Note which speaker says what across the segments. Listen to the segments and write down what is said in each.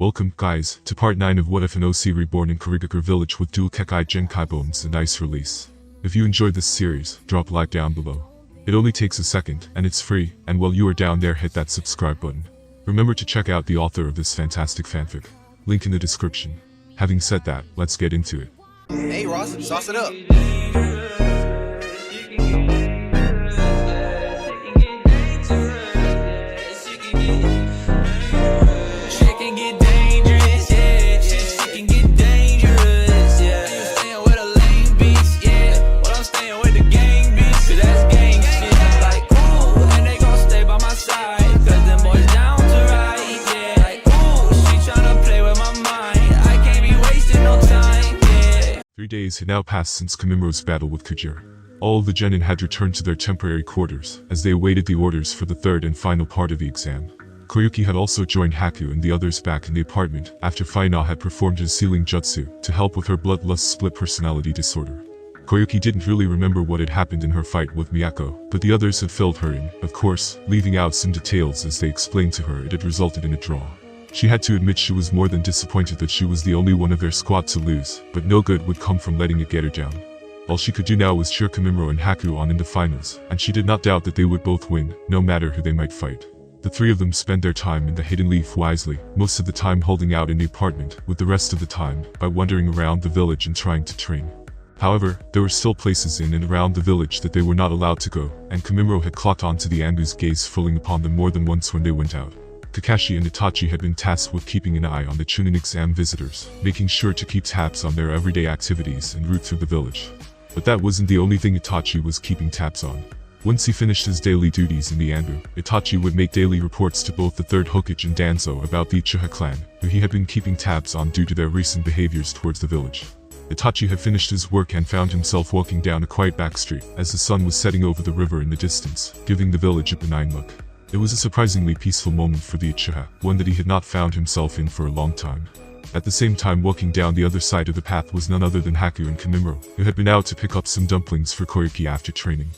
Speaker 1: Welcome, guys, to part 9 of What If an OC Reborn in KIRIGAKURE village with dual KekkaiGenkai bones and ice release. If you enjoyed this series, drop a like down below. It only takes a second, and it's free, and while you are down there hit that subscribe button. Remember to check out the author of this fantastic fanfic. Link in the description. Having said that, let's get into it.
Speaker 2: Hey Ross, sauce it up.
Speaker 1: Days had now passed since Kamimuro's battle with Kujira. All of the genin had returned to their temporary quarters, as they awaited the orders for the third and final part of the exam. Koyuki had also joined Haku and the others back in the apartment, after Faina had performed his sealing jutsu, to help with her bloodlust split personality disorder. Koyuki didn't really remember what had happened in her fight with Miyako, but the others had filled her in, of course, leaving out some details as they explained to her it had resulted in a draw. She had to admit she was more than disappointed that she was the only one of their squad to lose, but no good would come from letting it get her down. All she could do now was cheer Kamimuro and Haku on in the finals, and she did not doubt that they would both win, no matter who they might fight. The three of them spent their time in the Hidden Leaf wisely, most of the time holding out in the apartment, with the rest of the time by wandering around the village and trying to train. However, there were still places in and around the village that they were not allowed to go, and Kamimuro had clocked on to the Anbu's gaze falling upon them more than once when they went out. Kakashi and Itachi had been tasked with keeping an eye on the Chunin exam visitors, making sure to keep tabs on their everyday activities en route through the village. But that wasn't the only thing Itachi was keeping tabs on. Once he finished his daily duties in the Anbu, Itachi would make daily reports to both the third Hokage and Danzo about the Uchiha clan, who he had been keeping tabs on due to their recent behaviors towards the village. Itachi had finished his work and found himself walking down a quiet back street, as the sun was setting over the river in the distance, giving the village a benign look. It was a surprisingly peaceful moment for the Uchiha, one that he had not found himself in for a long time. At the same time, walking down the other side of the path was none other than Haku and Kamimuro, who had been out to pick up some dumplings for Koyuki after training.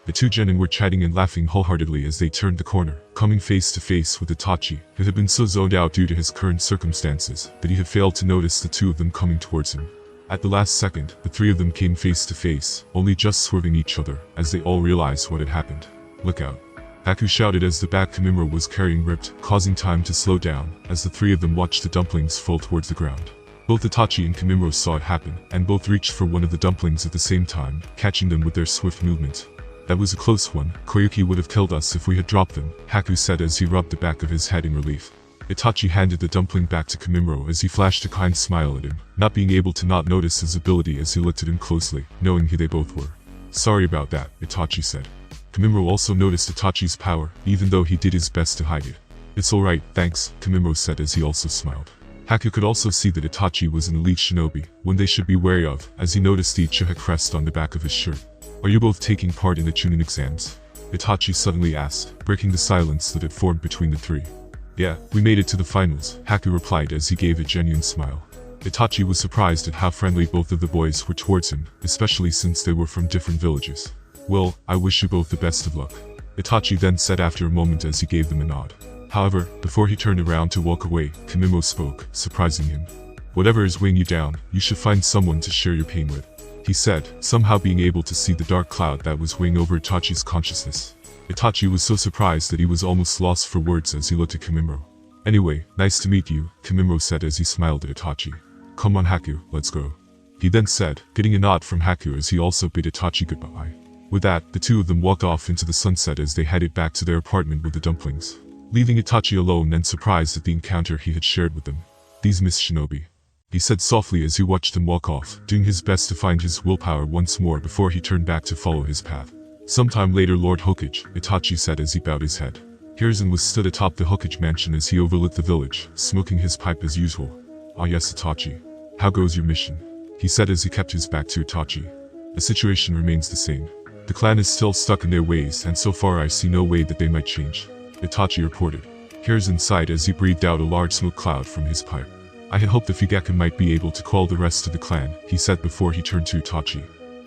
Speaker 1: The two genin were chatting and laughing wholeheartedly as they turned the corner, coming face to face with Itachi, who had been so zoned out due to his current circumstances that he had failed to notice the two of them coming towards him. At the last second, the three of them came face to face, only just swerving each other, as they all realized what had happened. "Look out." Haku shouted as the bag Kamimuro was carrying ripped, causing time to slow down, as the three of them watched the dumplings fall towards the ground. Both Itachi and Kamimuro saw it happen, and both reached for one of the dumplings at the same time, catching them with their swift movement. "That was a close one. Koyuki would have killed us if we had dropped them," Haku said as he rubbed the back of his head in relief. Itachi handed the dumpling back to Kamimuro as he flashed a kind smile at him, not being able to not notice his ability as he looked at him closely, knowing who they both were. "Sorry about that," Itachi said. Kamimuro also noticed Itachi's power, even though he did his best to hide it. "It's alright, thanks," Kamimuro said as he also smiled. Haku could also see that Itachi was an elite shinobi, one they should be wary of, as he noticed the Uchiha crest on the back of his shirt. "Are you both taking part in the Chunin exams?" Itachi suddenly asked, breaking the silence that had formed between the three. "Yeah, we made it to the finals," Haku replied as he gave a genuine smile. Itachi was surprised at how friendly both of the boys were towards him, especially since they were from different villages. "Well, I wish you both the best of luck," Itachi then said after a moment as he gave them a nod. However, before he turned around to walk away, Kamimuro spoke, surprising him. "Whatever is weighing you down, you should find someone to share your pain with," he said, somehow being able to see the dark cloud that was weighing over Itachi's consciousness. Itachi was so surprised that he was almost lost for words as he looked at Kamimuro. "Anyway, nice to meet you," Kamimuro said as he smiled at Itachi. "Come on Haku, let's go," he then said, getting a nod from Haku as he also bid Itachi goodbye. With that, the two of them walked off into the sunset as they headed back to their apartment with the dumplings, leaving Itachi alone and surprised at the encounter he had shared with them. "These Miss Shinobi," he said softly as he watched them walk off, doing his best to find his willpower once more before he turned back to follow his path. Sometime later, Lord Hokage, Itachi said as he bowed his head. Hiruzen was stood atop the Hokage mansion as he overlooked the village, smoking his pipe as usual. "Ah yes, Itachi. How goes your mission?" he said as he kept his back to Itachi. "The situation remains the same. The clan is still stuck in their ways, and so far I see no way that they might change," Itachi reported. Hiruzen sighed as he breathed out a large smoke cloud from his pipe. "I had hoped the Fugaka might be able to quell the rest of the clan," he said before he turned to Itachi.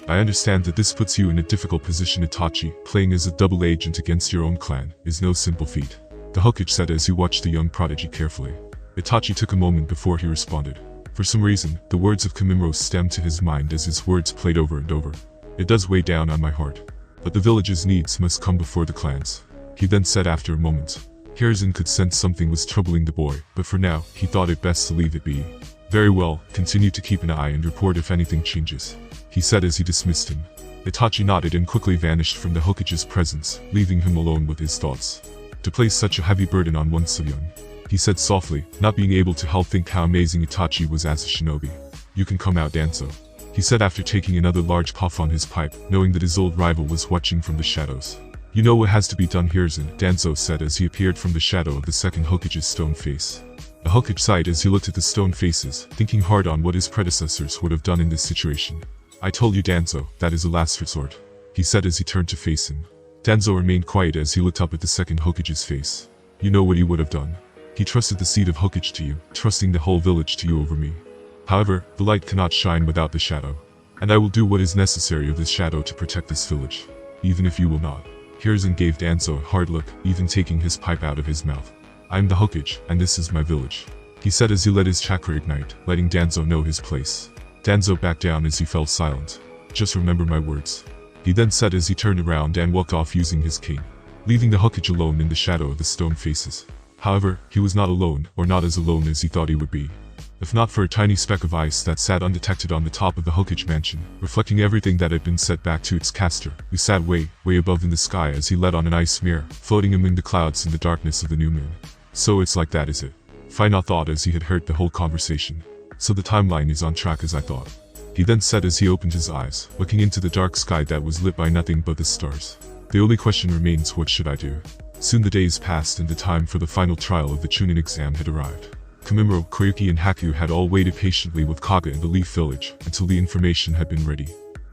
Speaker 1: "I understand that this puts you in a difficult position, Itachi. Playing as a double agent against your own clan is no simple feat," the Hokage said as he watched the young prodigy carefully. Itachi took a moment before he responded. For some reason, the words of Kamimuro stemmed to his mind as his words played over and over. It does weigh down on my heart. But the village's needs must come before the clan's. He then said after a moment. Hiruzen could sense something was troubling the boy, but for now, he thought it best to leave it be. Very well, continue to keep an eye and report if anything changes, he said as he dismissed him. Itachi nodded and quickly vanished from the Hokage's presence, leaving him alone with his thoughts. To place such a heavy burden on one so young, he said softly, not being able to help think how amazing Itachi was as a shinobi. You can come out, Danzo, he said after taking another large puff on his pipe, knowing that his old rival was watching from the shadows. You know what has to be done, Hiruzen, Danzo said as he appeared from the shadow of the second Hokage's stone face. The Hokage sighed as he looked at the stone faces, thinking hard on what his predecessors would have done in this situation. I told you, Danzo, that is a last resort, he said as he turned to face him. Danzo remained quiet as he looked up at the second Hokage's face. You know what he would have done. He trusted the seed of Hokage to you, trusting the whole village to you over me. However, the light cannot shine without the shadow. And I will do what is necessary of this shadow to protect this village, even if you will not. Hiruzen gave Danzo a hard look, even taking his pipe out of his mouth. I am the Hokage, and this is my village, he said as he let his chakra ignite, letting Danzo know his place. Danzo backed down as he fell silent. Just remember my words, he then said as he turned around and walked off using his cane, leaving the Hokage alone in the shadow of the stone faces. However, he was not alone, or not as alone as he thought he would be. If not for a tiny speck of ice that sat undetected on the top of the Hokage mansion, reflecting everything that had been set back to its caster, who sat way above in the sky as he led on an ice mirror, floating among the clouds in the darkness of the new moon. So it's like that, is it? Final thought as he had heard the whole conversation. So the timeline is on track as I thought, he then said as he opened his eyes, looking into the dark sky that was lit by nothing but the stars. The only question remains, what should I do? Soon the days passed and the time for the final trial of the Chunin exam had arrived. Kamimuro, Koyuki and Haku had all waited patiently with Kaga in the Leaf Village until the information had been ready.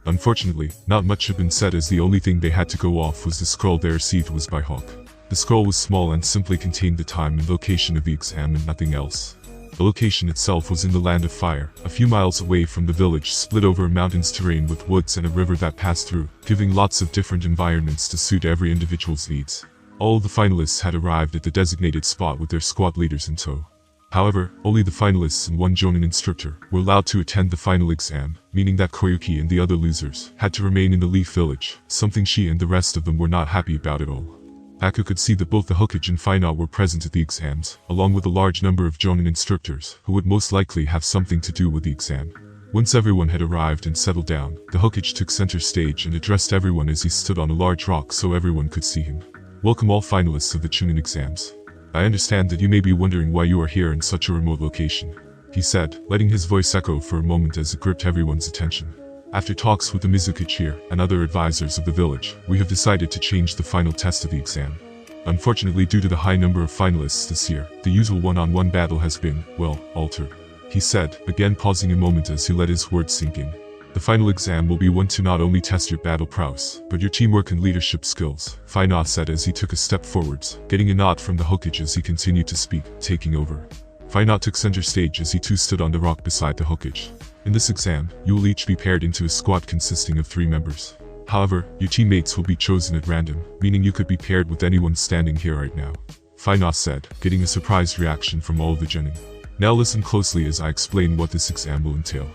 Speaker 1: Unfortunately, not much had been said as the only thing they had to go off was the scroll they received was by Hawk. The scroll was small and simply contained the time and location of the exam and nothing else. The location itself was in the Land of Fire, a few miles away from the village, split over a mountain's terrain with woods and a river that passed through, giving lots of different environments to suit every individual's needs. All of the finalists had arrived at the designated spot with their squad leaders in tow. However, only the finalists and one Jonin instructor were allowed to attend the final exam, meaning that Koyuki and the other losers had to remain in the Leaf Village, something she and the rest of them were not happy about at all. Haku could see that both the Hokage and Final were present at the exams, along with a large number of Jonin instructors who would most likely have something to do with the exam. Once everyone had arrived and settled down, the Hokage took center stage and addressed everyone as he stood on a large rock so everyone could see him. Welcome all finalists of the Chunin exams. I understand that you may be wondering why you are here in such a remote location, he said, letting his voice echo for a moment as it gripped everyone's attention. After talks with the Mizukuchi and other advisors of the village, we have decided to change the final test of the exam. Unfortunately, due to the high number of finalists this year, the usual one-on-one battle has been, well, altered, he said, again pausing a moment as he let his words sink in. The final exam will be one to not only test your battle prowess, but your teamwork and leadership skills, Final said as he took a step forwards, getting a nod from the Hokage as he continued to speak, taking over. Final took center stage as he too stood on the rock beside the Hokage. In this exam, you will each be paired into a squad consisting of 3 members. However, your teammates will be chosen at random, meaning you could be paired with anyone standing here right now, Final said, getting a surprised reaction from all of the Genin. Now listen closely as I explain what this exam will entail.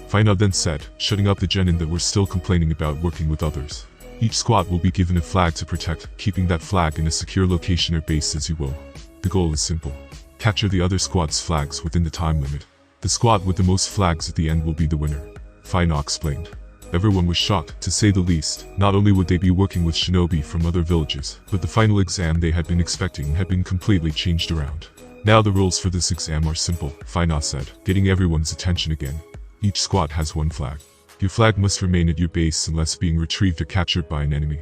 Speaker 1: Final then said, shutting up the Genin that were still complaining about working with others. Each squad will be given a flag to protect, keeping that flag in a secure location or base as you will. The goal is simple. Capture the other squad's flags within the time limit. The squad with the most flags at the end will be the winner, Final explained. Everyone was shocked, to say the least. Not only would they be working with shinobi from other villages, but the final exam they had been expecting had been completely changed around. Now the rules for this exam are simple, Final said, getting everyone's attention again. Each squad has 1 flag. Your flag must remain at your base unless being retrieved or captured by an enemy.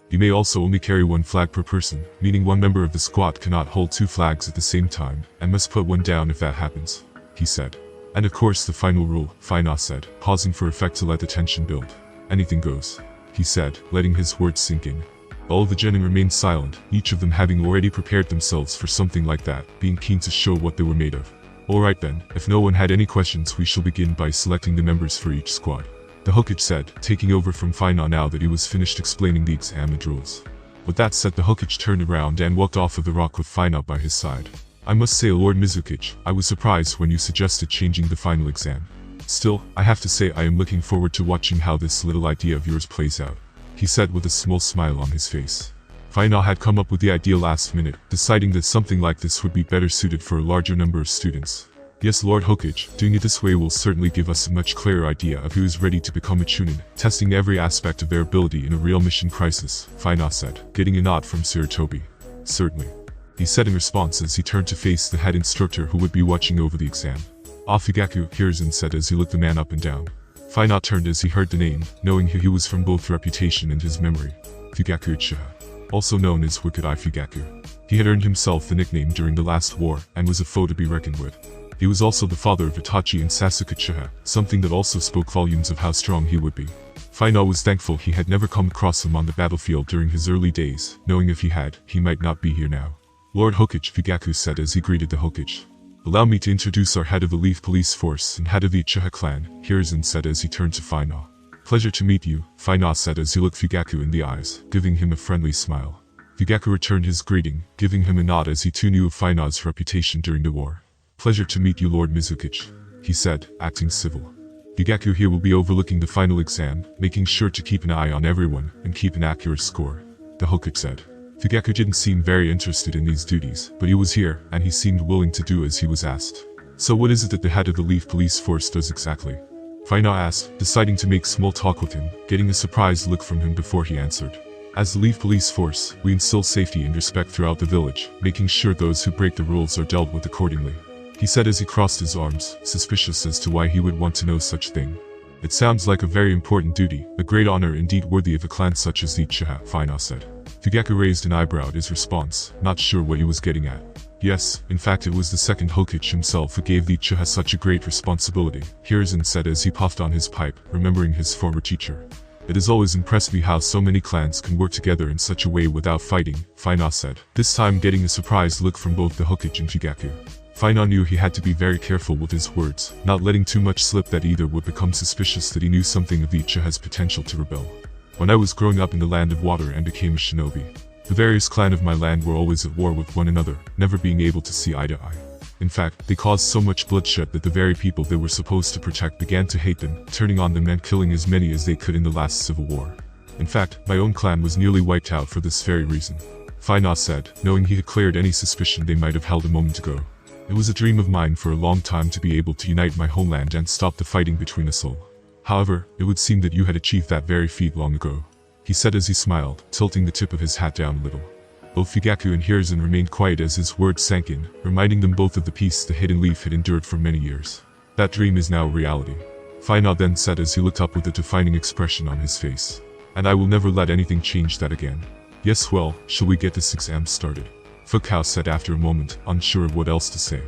Speaker 1: You may also only carry 1 flag per person, meaning one member of the squad cannot hold 2 flags at the same time, and must put one down if that happens, he said. And of course the final rule, Final said, pausing for effect to let the tension build. Anything goes, he said, letting his words sink in. All of the Genin remained silent, each of them having already prepared themselves for something like that, being keen to show what they were made of. Alright then, if no one had any questions we shall begin by selecting the members for each squad, the Hokage said, taking over from Final now that he was finished explaining the exam and rules. With that said, the Hokage turned around and walked off of the rock with Final by his side. I must say, Lord Mizukichi, I was surprised when you suggested changing the final exam. Still, I have to say I am looking forward to watching how this little idea of yours plays out, he said with a small smile on his face. Final had come up with the idea last minute, deciding that something like this would be better suited for a larger number of students. Yes, Lord Hokage, doing it this way will certainly give us a much clearer idea of who is ready to become a chunin, testing every aspect of their ability in a real mission crisis, Final said, getting a nod from Sarutobi. Certainly, he said in response as he turned to face the head instructor who would be watching over the exam. Fugaku, Hiruzen said as he looked the man up and down. Final turned as he heard the name, knowing who he was from both reputation and his memory. Fugaku Uchiha, also known as Wicked Eye Fugaku. He had earned himself the nickname during the last war and was a foe to be reckoned with. He was also the father of Itachi and Sasuke Uchiha, something that also spoke volumes of how strong he would be. Final was thankful he had never come across him on the battlefield during his early days, knowing if he had, he might not be here now. Lord Hokage, Fugaku said as he greeted the Hokage. Allow me to introduce our head of the Leaf Police Force and head of the Uchiha clan, Hiruzen said as he turned to Final. Pleasure to meet you, Final said as he looked Fugaku in the eyes, giving him a friendly smile. Fugaku returned his greeting, giving him a nod as he too knew of Final's reputation during the war. Pleasure to meet you, Lord Mizukichi, he said, acting civil. Fugaku here will be overlooking the final exam, making sure to keep an eye on everyone and keep an accurate score, the Hokage said. Fugaku didn't seem very interested in these duties, but he was here, and he seemed willing to do as he was asked. So what is it that the head of the Leaf Police Force does exactly? Final asked, deciding to make small talk with him, getting a surprised look from him before he answered. As the Leaf Police Force, we instill safety and respect throughout the village, making sure those who break the rules are dealt with accordingly, he said as he crossed his arms, suspicious as to why he would want to know such thing. It sounds like a very important duty, a great honor indeed worthy of a clan such as the Uchiha, Final said. Fugaku raised an eyebrow at his response, not sure what he was getting at. Yes, in fact it was the second Hokage himself who gave the Uchiha such a great responsibility, Hiruzen said as he puffed on his pipe, remembering his former teacher. It has always impressed me how so many clans can work together in such a way without fighting, Final said, this time getting a surprised look from both the Hokage and Fugaku. Final knew he had to be very careful with his words, not letting too much slip that either would become suspicious that he knew something of the Uchiha's potential to rebel. When I was growing up in the land of water and became a shinobi, the various clans of my land were always at war with one another, never being able to see eye to eye. In fact, they caused so much bloodshed that the very people they were supposed to protect began to hate them, turning on them and killing as many as they could in the last civil war. In fact, my own clan was nearly wiped out for this very reason, Final said, knowing he had cleared any suspicion they might have held a moment ago. It was a dream of mine for a long time to be able to unite my homeland and stop the fighting between us all. However, it would seem that you had achieved that very feat long ago, he said as he smiled, tilting the tip of his hat down a little. Both Fugaku and Hiruzen remained quiet as his words sank in, reminding them both of the peace the Hidden Leaf had endured for many years. That dream is now a reality, Final then said as he looked up with a defining expression on his face. And I will never let anything change that again. Yes, well, shall we get this exam started? Fugaku said after a moment, unsure of what else to say.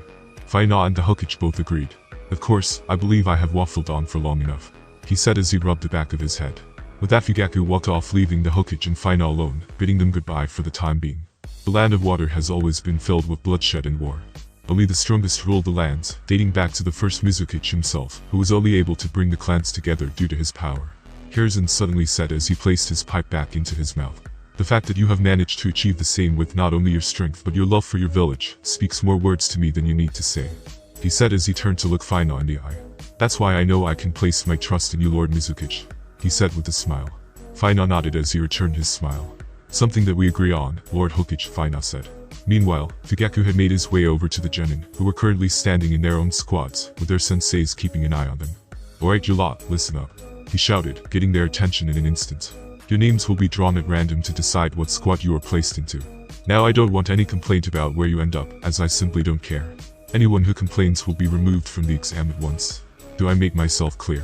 Speaker 1: Final and the Hokage both agreed. Of course, I believe I have waffled on for long enough, he said as he rubbed the back of his head. With that Fugaku walked off, leaving the Hokage and Final alone, bidding them goodbye for the time being. The land of water has always been filled with bloodshed and war. Only the strongest ruled the lands, dating back to the first Mizukichi himself, who was only able to bring the clans together due to his power. Hiruzen suddenly said as he placed his pipe back into his mouth. The fact that you have managed to achieve the same with not only your strength but your love for your village, speaks more words to me than you need to say, he said as he turned to look Final in the eye. That's why I know I can place my trust in you, Lord Mizukichi, he said with a smile. Final nodded as he returned his smile. Something that we agree on, Lord Hokage, Final said. Meanwhile, Fugaku had made his way over to the genin, who were currently standing in their own squads, with their senseis keeping an eye on them. Alright you lot, listen up, he shouted, getting their attention in an instant. Your names will be drawn at random to decide what squad you are placed into. Now I don't want any complaint about where you end up, as I simply don't care. Anyone who complains will be removed from the exam at once. Do I make myself clear?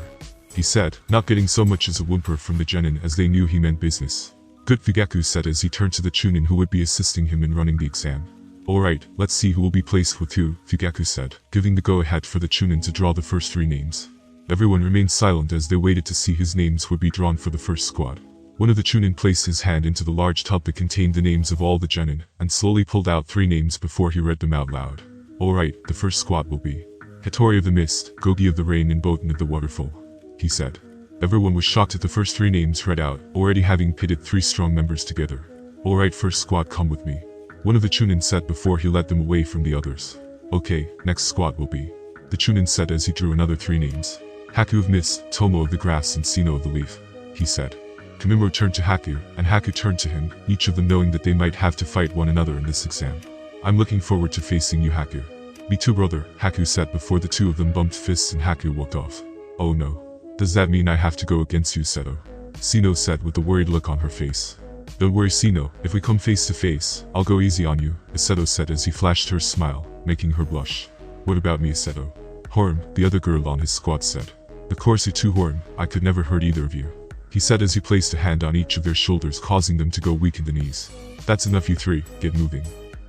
Speaker 1: He said, not getting so much as a whimper from the genin as they knew he meant business. Good, Fugaku said as he turned to the chunin who would be assisting him in running the exam. Alright, let's see who will be placed with who, Fugaku said, giving the go-ahead for the chunin to draw the first 3 names. Everyone remained silent as they waited to see whose names would be drawn for the first squad. One of the chunin placed his hand into the large tub that contained the names of all the genin, and slowly pulled out 3 names before he read them out loud. Alright, the first squad will be Hitori of the Mist, Gogi of the Rain and Botan of the Waterfall, he said. Everyone was shocked at the first 3 names read out, already having pitted 3 strong members together. Alright, first squad, come with me. One of the Chunin said before he led them away from the others. Okay, next squad will be. The Chunin said as he drew another 3 names. Haku of Mist, Tomo of the Grass and Sino of the Leaf. He said. Kamimura turned to Haku, and Haku turned to him, each of them knowing that they might have to fight one another in this exam. I'm looking forward to facing you, Haku. Me too, brother, Haku said before the 2 of them bumped fists and Haku walked off. Oh no. Does that mean I have to go against you, Seto? Sino said with a worried look on her face. Don't worry, Sino, if we come face to face, I'll go easy on you, Seto said as he flashed her a smile, making her blush. What about me, Seto? Horm, the other girl on his squad said. Of course you too, Horm, I could never hurt either of you. He said as he placed a hand on each of their shoulders, causing them to go weak in the knees. That's enough, you 3, get moving.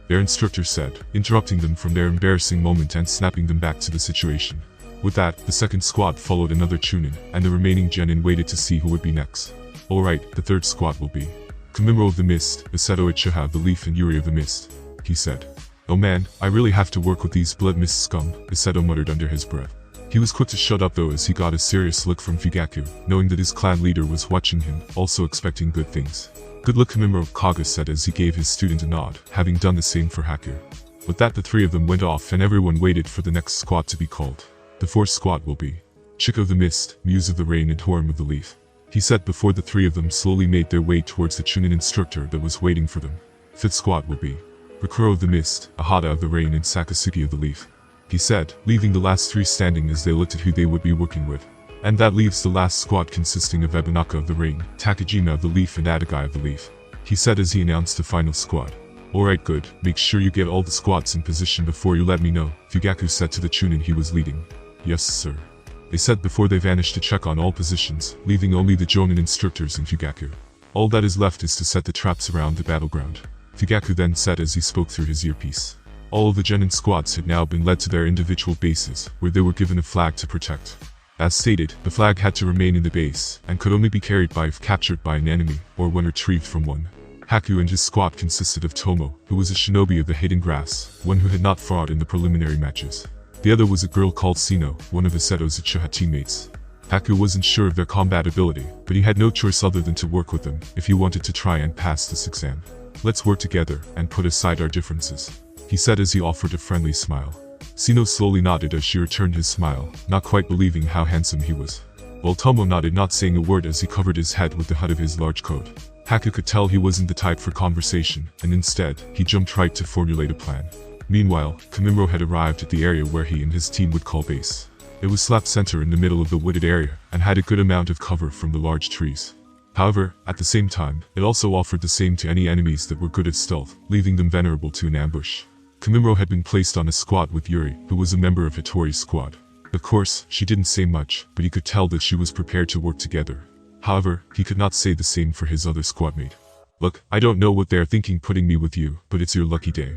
Speaker 1: Their instructor said, interrupting them from their embarrassing moment and snapping them back to the situation. With that, the second squad followed another Chunin, and the remaining genin waited to see who would be next. Alright, the third squad will be Kamimura of the Mist, Iseto Ichiha of the Leaf and Yuri of the Mist, he said. Oh man, I really have to work with these blood mist scum, Iseto muttered under his breath. He was quick to shut up though as he got a serious look from Fugaku, knowing that his clan leader was watching him, also expecting good things. Good luck, Kamimura of Kaga said as he gave his student a nod, having done the same for Haku. With that, the 3 of them went off and everyone waited for the next squad to be called. The 4th squad will be Chick of the Mist, Muse of the Rain and Horm of the Leaf. He said before the 3 of them slowly made their way towards the Chunin instructor that was waiting for them. 5th squad will be Rakuro of the Mist, Ahata of the Rain and Sakasugi of the Leaf. He said, leaving the last 3 standing as they looked at who they would be working with. And that leaves the last squad consisting of Ebonaka of the Rain, Takajima of the Leaf and Adagai of the Leaf. He said as he announced the final squad. Alright, good, make sure you get all the squads in position before you let me know, Fugaku said to the Chunin he was leading. Yes, sir. They said before they vanished to check on all positions, leaving only the Jonin instructors and Fugaku. All that is left is to set the traps around the battleground. Fugaku then said as he spoke through his earpiece. All of the genin squads had now been led to their individual bases, where they were given a flag to protect. As stated, the flag had to remain in the base, and could only be carried by if captured by an enemy, or when retrieved from one. Haku and his squad consisted of Tomo, who was a shinobi of the Hidden Grass, one who had not fought in the preliminary matches. The other was a girl called Sino, one of Iseto's Uchiha teammates. Haku wasn't sure of their combat ability, but he had no choice other than to work with them, if he wanted to try and pass this exam. Let's work together, and put aside our differences, he said as he offered a friendly smile. Sino slowly nodded as she returned his smile, not quite believing how handsome he was. While Tomo nodded, not saying a word as he covered his head with the hood of his large coat. Haku could tell he wasn't the type for conversation, and instead, he jumped right to formulate a plan. Meanwhile, Kamimura had arrived at the area where he and his team would call base. It was slap center in the middle of the wooded area, and had a good amount of cover from the large trees. However, at the same time, it also offered the same to any enemies that were good at stealth, leaving them vulnerable to an ambush. Kamimura had been placed on a squad with Yuri, who was a member of Hitori's squad. Of course, she didn't say much, but he could tell that she was prepared to work together. However, he could not say the same for his other squadmate. Look, I don't know what they're thinking putting me with you, but it's your lucky day.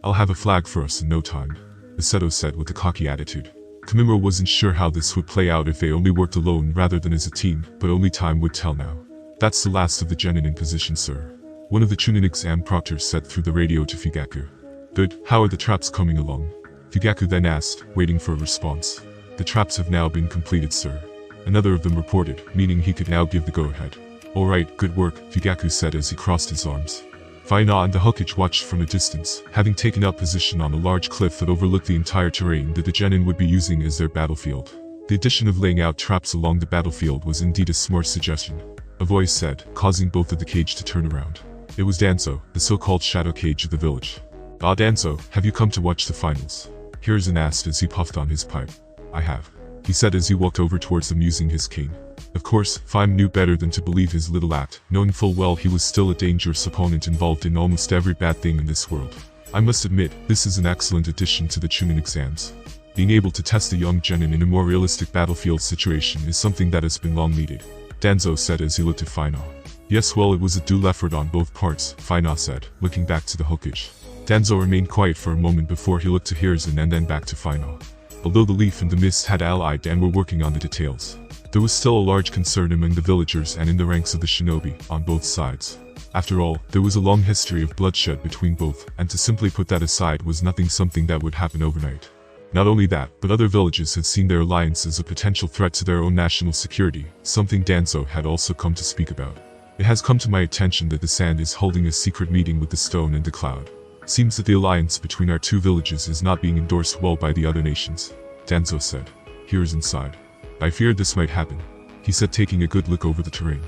Speaker 1: I'll have a flag for us in no time, Iseto said with a cocky attitude. Kamimura wasn't sure how this would play out if they only worked alone rather than as a team, but only time would tell now. That's the last of the genin in position, sir. One of the Chunin exam proctors said through the radio to Fugaku. Good, how are the traps coming along? Fugaku then asked, waiting for a response. The traps have now been completed, sir. Another of them reported, meaning he could now give the go-ahead. Alright, good work, Fugaku said as he crossed his arms. Faina and the Hokage watched from a distance, having taken up position on a large cliff that overlooked the entire terrain that the genin would be using as their battlefield. The addition of laying out traps along the battlefield was indeed a smart suggestion. A voice said, causing both of the cage to turn around. It was Danzo, the so-called shadow cage of the village. Ah, Danzo, have you come to watch the finals? Hiruzen asked as he puffed on his pipe. I have, he said as he walked over towards them using his cane. Of course, Faim knew better than to believe his little act, knowing full well he was still a dangerous opponent involved in almost every bad thing in this world. I must admit, this is an excellent addition to the Chunin exams. Being able to test a young genin in a more realistic battlefield situation is something that has been long needed, Danzo said as he looked at Faina. Yes, well, it was a dual effort on both parts, Faina said, looking back to the Hokage. Danzo remained quiet for a moment before he looked to Hiruzen and then back to Faina. Although the Leaf and the Mist had allied and were working on the details, there was still a large concern among the villagers and in the ranks of the shinobi, on both sides. After all, there was a long history of bloodshed between both, and to simply put that aside was something that would happen overnight. Not only that, but other villages had seen their alliance as a potential threat to their own national security, something Danzo had also come to speak about. It has come to my attention that the Sand is holding a secret meeting with the Stone and the Cloud. Seems that the alliance between our two villages is not being endorsed well by the other nations, Danzo said. Here's inside. I feared this might happen, he said, taking a good look over the terrain.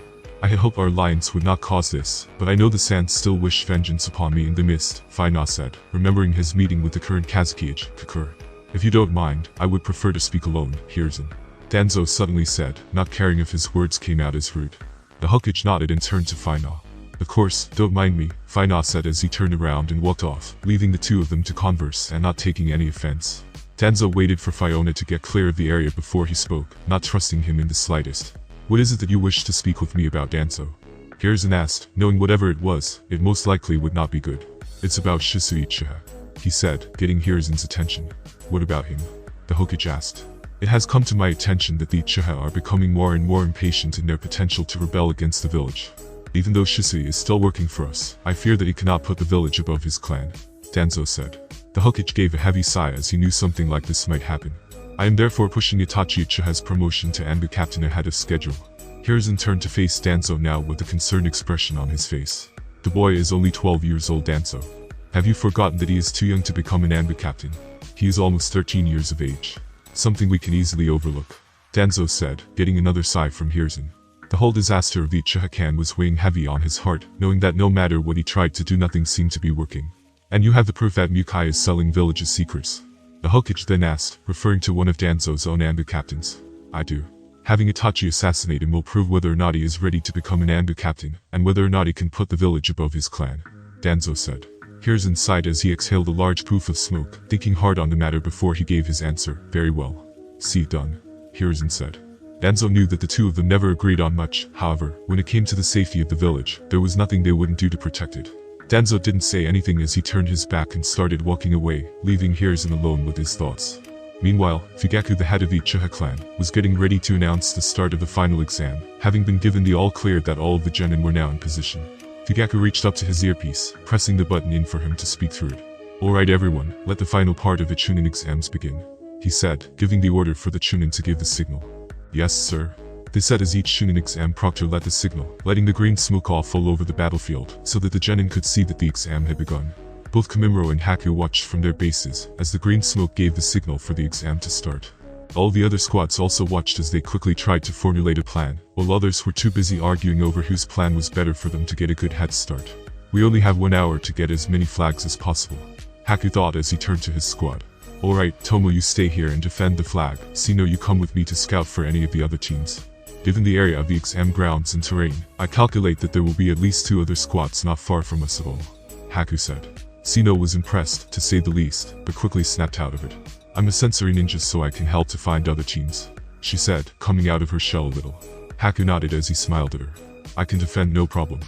Speaker 1: I had hoped our alliance would not cause this, but I know the Sands still wish vengeance upon me in the mist, Faina said, remembering his meeting with the current KIRIGAKURE. If you don't mind, I would prefer to speak alone, Hirzan, Danzo suddenly said, not caring if his words came out as rude. The Hokage nodded and turned to Faina. Of course, don't mind me, Faina said as he turned around and walked off, leaving the two of them to converse and not taking any offense. Danzo waited for Fiona to get clear of the area before he spoke, not trusting him in the slightest. What is it that you wish to speak with me about, Danzo? Hirzan asked, knowing whatever it was, it most likely would not be good. It's about Shisui Uchiha, he said, getting Hirzan's attention. What about him? The Hokage asked. It has come to my attention that the Uchiha are becoming more and more impatient in their potential to rebel against the village. Even though Shisui is still working for us, I fear that he cannot put the village above his clan, Danzo said. The Hokage gave a heavy sigh as he knew something like this might happen. I am therefore pushing Itachi Uchiha's promotion to Anbu captain ahead of schedule. Hirzan turned to face Danzo now with a concerned expression on his face. The boy is only 12 years old, Danzo. Have you forgotten that he is too young to become an Anbu captain? He is almost 13 years of age. Something we can easily overlook, Danzo said, getting another sigh from Hirzan. The whole disaster of the Uchiha clan was weighing heavy on his heart, knowing that no matter what he tried to do, nothing seemed to be working. And you have the proof that Mukai is selling village's secrets? The Hokage then asked, referring to one of Danzo's own Anbu captains. I do. Having Itachi assassinate him will prove whether or not he is ready to become an Anbu captain, and whether or not he can put the village above his clan, Danzo said. Hirzan sighed as he exhaled a large puff of smoke, thinking hard on the matter before he gave his answer. Very well. See, done, Hirzan said. Danzo knew that the two of them never agreed on much, however, when it came to the safety of the village, there was nothing they wouldn't do to protect it. Danzo didn't say anything as he turned his back and started walking away, leaving Hirzan alone with his thoughts. Meanwhile, Fugaku, the head of the Uchiha clan, was getting ready to announce the start of the final exam, having been given the all-clear that all of the genin were now in position. Fugaku reached up to his earpiece, pressing the button in for him to speak through it. Alright everyone, let the final part of the Chunin exams begin, he said, giving the order for the Chunin to give the signal. Yes, sir. They said as each Chunin exam proctor let the signal, letting the green smoke off all over the battlefield, so that the genin could see that the exam had begun. Both Kamimuro and Haku watched from their bases, as the green smoke gave the signal for the exam to start. All the other squads also watched as they quickly tried to formulate a plan, while others were too busy arguing over whose plan was better for them to get a good head start. We only have 1 hour to get as many flags as possible, Haku thought as he turned to his squad. Alright, Tomo, you stay here and defend the flag. Sino, you come with me to scout for any of the other teams. Given the area of the exam grounds and terrain, I calculate that there will be at least 2 other squads not far from us at all, Haku said. Sino was impressed, to say the least, but quickly snapped out of it. I'm a sensory ninja, so I can help to find other teams, she said, coming out of her shell a little. Haku nodded as he smiled at her. I can defend, no problem.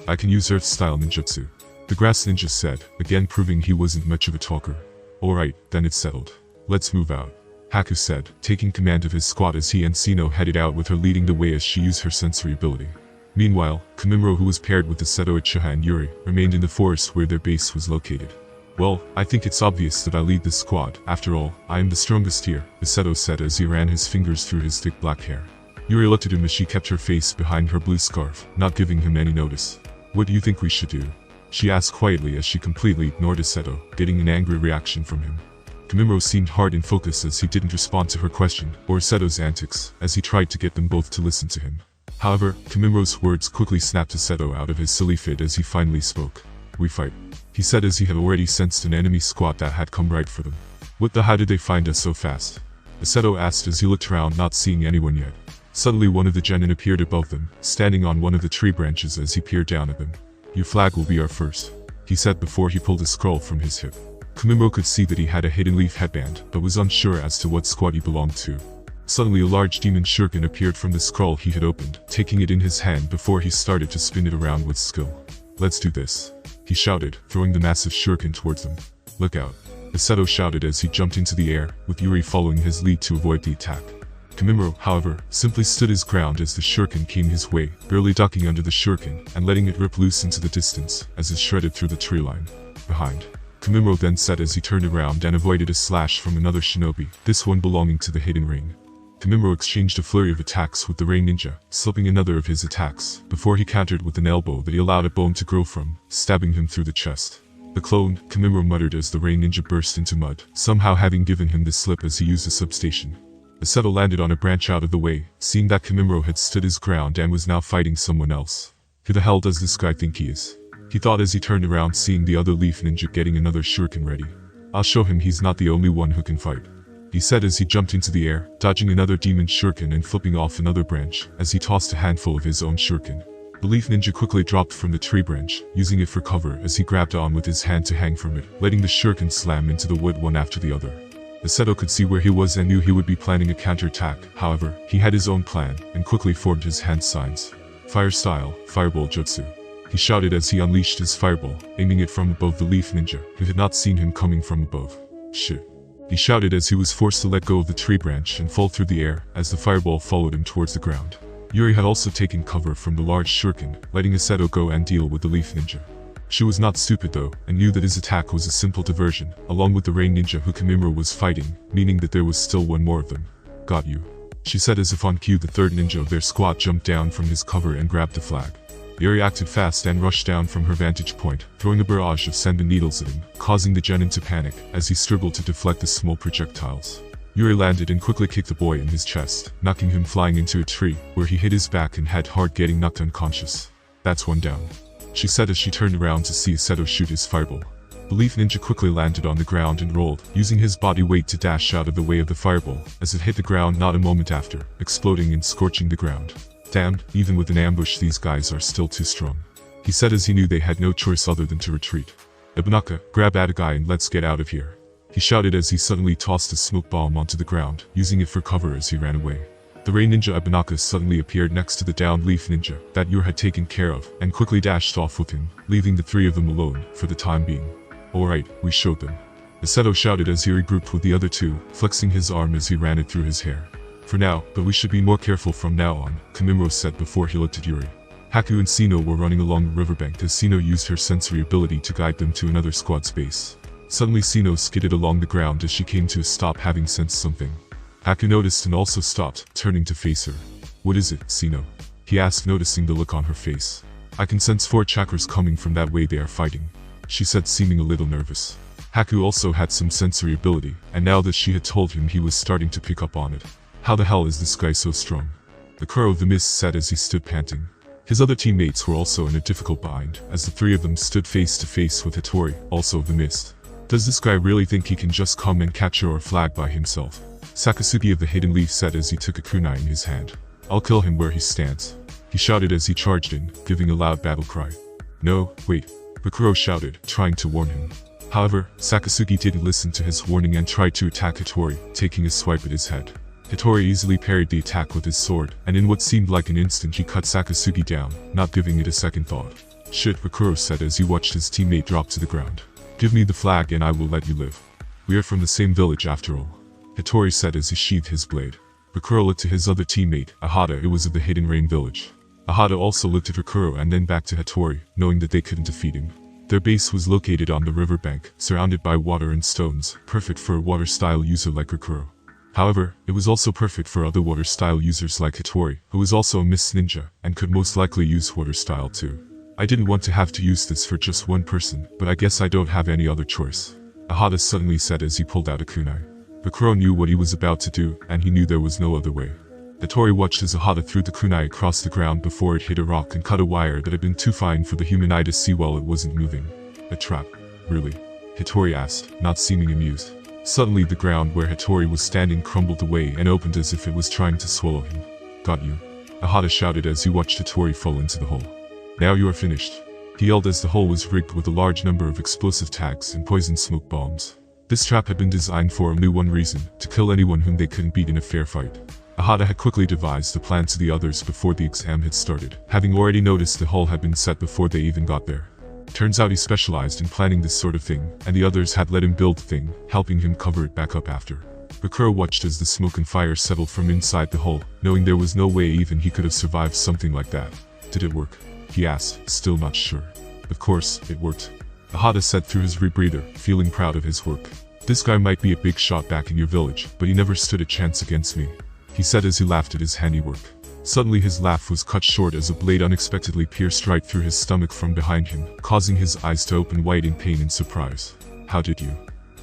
Speaker 1: I can use earth-style ninjutsu, the grass ninja said, again proving he wasn't much of a talker. Alright, then it's settled. Let's move out, Haku said, taking command of his squad as he and Sino headed out with her leading the way as she used her sensory ability. Meanwhile, Kamimuro, who was paired with the Seto Uchiha and Yuri, remained in the forest where their base was located. Well, I think it's obvious that I lead this squad. After all, I am the strongest here, Seto said as he ran his fingers through his thick black hair. Yuri looked at him as she kept her face behind her blue scarf, not giving him any notice. What do you think we should do? She asked quietly as she completely ignored Seto, getting an angry reaction from him. Kamimuro seemed hard in focus as he didn't respond to her question, or Seto's antics, as he tried to get them both to listen to him. However, Kamimuro's words quickly snapped Seto out of his silly fit as he finally spoke. We fight, he said as he had already sensed an enemy squad that had come right for them. What the how did they find us so fast? Seto asked as he looked around, not seeing anyone yet. Suddenly one of the genin appeared above them, standing on one of the tree branches as he peered down at them. Your flag will be our first, he said before he pulled a scroll from his hip. Kamimuro could see that he had a hidden leaf headband, but was unsure as to what squad he belonged to. Suddenly a large demon shuriken appeared from the scroll he had opened, taking it in his hand before he started to spin it around with skill. Let's do this, he shouted, throwing the massive shuriken towards them. Look out, Seto shouted as he jumped into the air, with Yuri following his lead to avoid the attack. Kamimuro, however, simply stood his ground as the shuriken came his way, barely ducking under the shuriken, and letting it rip loose into the distance, as it shredded through the tree line behind. Kamimuro then said as he turned around and avoided a slash from another shinobi, this one belonging to the hidden ring. Kamimuro exchanged a flurry of attacks with the rain ninja, slipping another of his attacks, before he countered with an elbow that he allowed a bone to grow from, stabbing him through the chest. The clone, Kamimura muttered as the rain ninja burst into mud, somehow having given him the slip as he used the substation. Aseto landed on a branch out of the way, seeing that Kamimura had stood his ground and was now fighting someone else. Who the hell does this guy think he is? He thought as he turned around, seeing the other leaf ninja getting another shuriken ready. I'll show him he's not the only one who can fight, he said as he jumped into the air, dodging another demon shuriken and flipping off another branch as he tossed a handful of his own shuriken. The leaf ninja quickly dropped from the tree branch, using it for cover as he grabbed on with his hand to hang from it, letting the shuriken slam into the wood one after the other. Aseto could see where he was and knew he would be planning a counterattack. However, he had his own plan and quickly formed his hand signs. Fire style, fireball jutsu, he shouted as he unleashed his fireball, aiming it from above the leaf ninja, who had not seen him coming from above. Shit, he shouted as he was forced to let go of the tree branch and fall through the air as the fireball followed him towards the ground. Yuri had also taken cover from the large shuriken, letting Aseto go and deal with the leaf ninja. She was not stupid though, and knew that his attack was a simple diversion, along with the rain ninja who Kamimura was fighting, meaning that there was still one more of them. Got you, she said as if on cue the third ninja of their squad jumped down from his cover and grabbed the flag. Yuri acted fast and rushed down from her vantage point, throwing a barrage of sand and needles at him, causing the genin to panic as he struggled to deflect the small projectiles. Yuri landed and quickly kicked the boy in his chest, knocking him flying into a tree, where he hit his back and had hard getting knocked unconscious. That's one down, she said as she turned around to see Aseto shoot his fireball. The leaf ninja quickly landed on the ground and rolled, using his body weight to dash out of the way of the fireball, as it hit the ground not a moment after, exploding and scorching the ground. Damned, even with an ambush these guys are still too strong, he said as he knew they had no choice other than to retreat. Ibanaka, grab Adagai and let's get out of here, he shouted as he suddenly tossed a smoke bomb onto the ground, using it for cover as he ran away. The rain ninja Ibanaka suddenly appeared next to the downed leaf ninja that Yuri had taken care of, and quickly dashed off with him, leaving the three of them alone for the time being. Alright, we showed them, Aseto shouted as he regrouped with the other two, flexing his arm as he ran it through his hair. For now, but we should be more careful from now on, Kamimura said before he looked at Yuri. Haku and Sino were running along the riverbank as Sino used her sensory ability to guide them to another squad's base. Suddenly Sino skidded along the ground as she came to a stop, having sensed something. Haku noticed and also stopped, turning to face her. What is it, Sino? He asked, noticing the look on her face. I can sense 4 chakras coming from that way they are fighting, she said, seeming a little nervous. Haku also had some sensory ability, and now that she had told him, he was starting to pick up on it. How the hell is this guy so strong? The crow of the mist said as he stood panting. His other teammates were also in a difficult bind, as the three of them stood face to face with Hitori, also of the mist. Does this guy really think he can just come and capture our flag by himself? Sakasugi of the Hidden Leaf said as he took a kunai in his hand. I'll kill him where he stands, he shouted as he charged in, giving a loud battle cry. No, wait, Bakuro shouted, trying to warn him. However, Sakasugi didn't listen to his warning and tried to attack Hitori, taking a swipe at his head. Hitori easily parried the attack with his sword, and in what seemed like an instant he cut Sakasugi down, not giving it a second thought. Shit, Bakuro said as he watched his teammate drop to the ground. Give me the flag and I will let you live. We are from the same village after all, Hitori said as he sheathed his blade. Bakuro looked to his other teammate, Ahata. It was of the Hidden Rain village. Ahata also looked at Bakuro and then back to Hitori, knowing that they couldn't defeat him. Their base was located on the riverbank, surrounded by water and stones, perfect for a water-style user like Bakuro. However, it was also perfect for other water-style users like Hitori, who was also a mist ninja, and could most likely use water-style too. I didn't want to have to use this for just one person, but I guess I don't have any other choice, Ahata suddenly said as he pulled out a kunai. Bakuro knew what he was about to do, and he knew there was no other way. Hitori watched as Ahata threw the kunai across the ground before it hit a rock and cut a wire that had been too fine for the human eye to see while it wasn't moving. A trap, really? Hitori asked, not seeming amused. Suddenly the ground where Hitori was standing crumbled away and opened as if it was trying to swallow him. Got you, Ahata shouted as he watched Hitori fall into the hole. Now you are finished, he yelled as the hole was rigged with a large number of explosive tags and poison smoke bombs. This trap had been designed for only one reason, to kill anyone whom they couldn't beat in a fair fight. Ahata had quickly devised the plan to the others before the exam had started, having already noticed the hole had been set before they even got there. Turns out he specialized in planning this sort of thing, and the others had let him build the thing, helping him cover it back up after. Bakuro watched as the smoke and fire settled from inside the hole, knowing there was no way even he could have survived something like that. Did it work? He asked, still not sure. Of course, it worked, Ahata said through his rebreather, feeling proud of his work. This guy might be a big shot back in your village, but he never stood a chance against me, he said as he laughed at his handiwork. Suddenly his laugh was cut short as a blade unexpectedly pierced right through his stomach from behind him, causing his eyes to open wide in pain and surprise. "How did you?"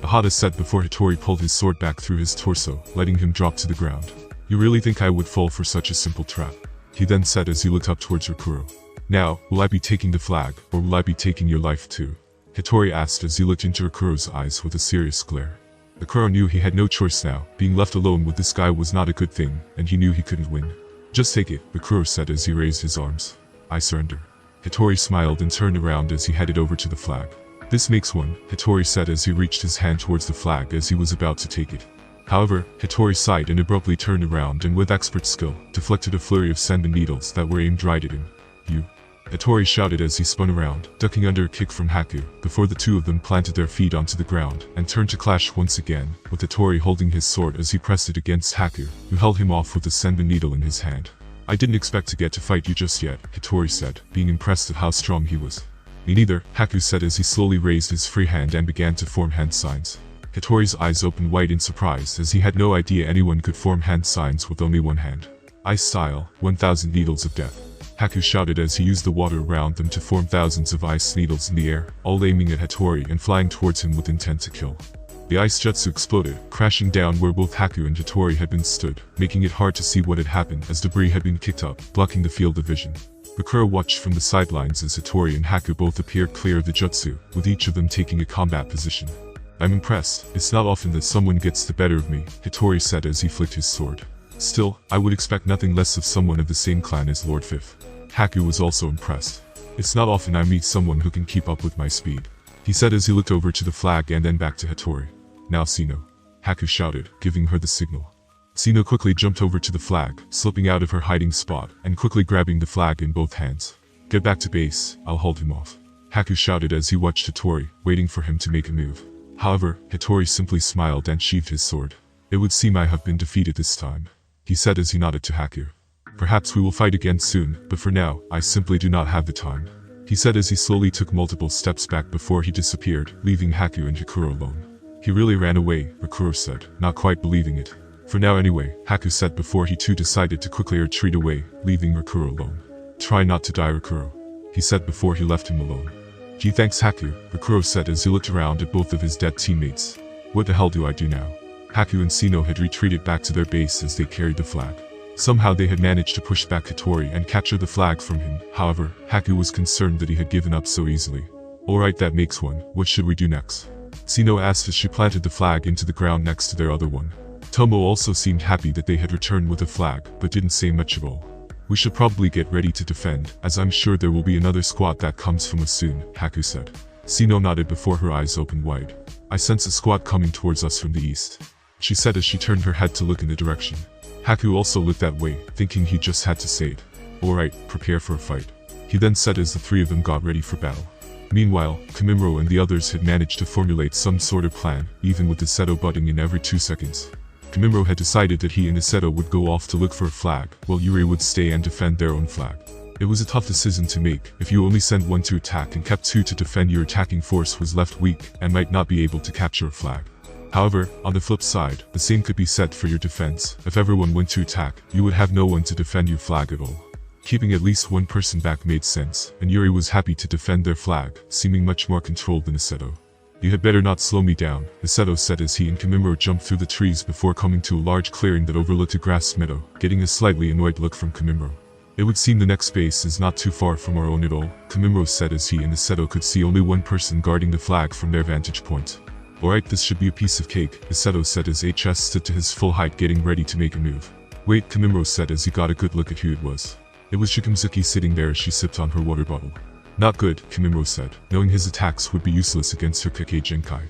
Speaker 1: Ahata said before Hitori pulled his sword back through his torso, letting him drop to the ground. "You really think I would fall for such a simple trap?" He then said as he looked up towards Rakuro. "Now, will I be taking the flag, or will I be taking your life too?" Hitori asked as he looked into Rakuro's eyes with a serious glare. Rakuro knew he had no choice now. Being left alone with this guy was not a good thing, and he knew he couldn't win. "Just take it," Rakuro said as he raised his arms. "I surrender." Hitori smiled and turned around as he headed over to the flag. "This makes one," Hitori said as he reached his hand towards the flag as he was about to take it. However, Hitori sighed and abruptly turned around and with expert skill, deflected a flurry of senbon needles that were aimed right at him. "You!" Hitori shouted as he spun around, ducking under a kick from Haku, before the two of them planted their feet onto the ground and turned to clash once again, with Hitori holding his sword as he pressed it against Haku, who held him off with a senbon needle in his hand. "I didn't expect to get to fight you just yet," Hitori said, being impressed at how strong he was. "Me neither," Haku said as he slowly raised his free hand and began to form hand signs. Hitori's eyes opened wide in surprise as he had no idea anyone could form hand signs with only one hand. "Ice style, 1,000 needles of death." Haku shouted as he used the water around them to form thousands of ice needles in the air, all aiming at Hitori and flying towards him with intent to kill. The ice jutsu exploded, crashing down where both Haku and Hitori had been stood, making it hard to see what had happened as debris had been kicked up, blocking the field of vision. Rakuro watched from the sidelines as Hitori and Haku both appeared clear of the jutsu, with each of them taking a combat position. "I'm impressed. It's not often that someone gets the better of me," Hitori said as he flicked his sword. "Still, I would expect nothing less of someone of the same clan as Lord Fifth." Haku was also impressed. "It's not often I meet someone who can keep up with my speed," he said as he looked over to the flag and then back to Hitori. "Now Sino," Haku shouted, giving her the signal. Sino quickly jumped over to the flag, slipping out of her hiding spot, and quickly grabbing the flag in both hands. "Get back to base, I'll hold him off," Haku shouted as he watched Hitori, waiting for him to make a move. However, Hitori simply smiled and sheathed his sword. "It would seem I have been defeated this time," he said as he nodded to Haku. "Perhaps we will fight again soon, but for now, I simply do not have the time," he said as he slowly took multiple steps back before he disappeared, leaving Haku and Rakuro alone. "He really ran away," Rakuro said, not quite believing it. "For now anyway," Haku said before he too decided to quickly retreat away, leaving Rakuro alone. "Try not to die, Rakuro," he said before he left him alone. "Gee, thanks Haku," Rakuro said as he looked around at both of his dead teammates. "What the hell do I do now?" Haku and Sino had retreated back to their base as they carried the flag. Somehow they had managed to push back Hitori and capture the flag from him. However, Haku was concerned that he had given up so easily. "Alright, that makes one. What should we do next?" Sino asked as she planted the flag into the ground next to their other one. Tomo also seemed happy that they had returned with the flag, but didn't say much at all. "We should probably get ready to defend, as I'm sure there will be another squad that comes from us soon," Haku said. Sino nodded before her eyes opened wide. "I sense a squad coming towards us from the east," she said as she turned her head to look in the direction. Haku also looked that way, thinking he just had to say it. "Alright, prepare for a fight," he then said as the three of them got ready for battle. Meanwhile, Kamimuro and the others had managed to formulate some sort of plan, even with the Seto butting in every 2 seconds. Kamimuro had decided that he and Seto would go off to look for a flag, while Yuri would stay and defend their own flag. It was a tough decision to make. If you only sent one to attack and kept two to defend, your attacking force was left weak and might not be able to capture a flag. However, on the flip side, the same could be said for your defense. If everyone went to attack, you would have no one to defend your flag at all. Keeping at least one person back made sense, and Yuri was happy to defend their flag, seeming much more controlled than Seto. "You had better not slow me down," Seto said as he and Kamimuro jumped through the trees before coming to a large clearing that overlooked a grass meadow, getting a slightly annoyed look from Kamimuro. "It would seem the next base is not too far from our own at all," Kamimuro said as he and Seto could see only one person guarding the flag from their vantage point. "Alright, this should be a piece of cake," Seto said as HS stood to his full height getting ready to make a move. "Wait," Kamimuro said as he got a good look at who it was. It was Shikimizuki sitting there as she sipped on her water bottle. "Not good," Kamimuro said, knowing his attacks would be useless against her KekkaiGenkai.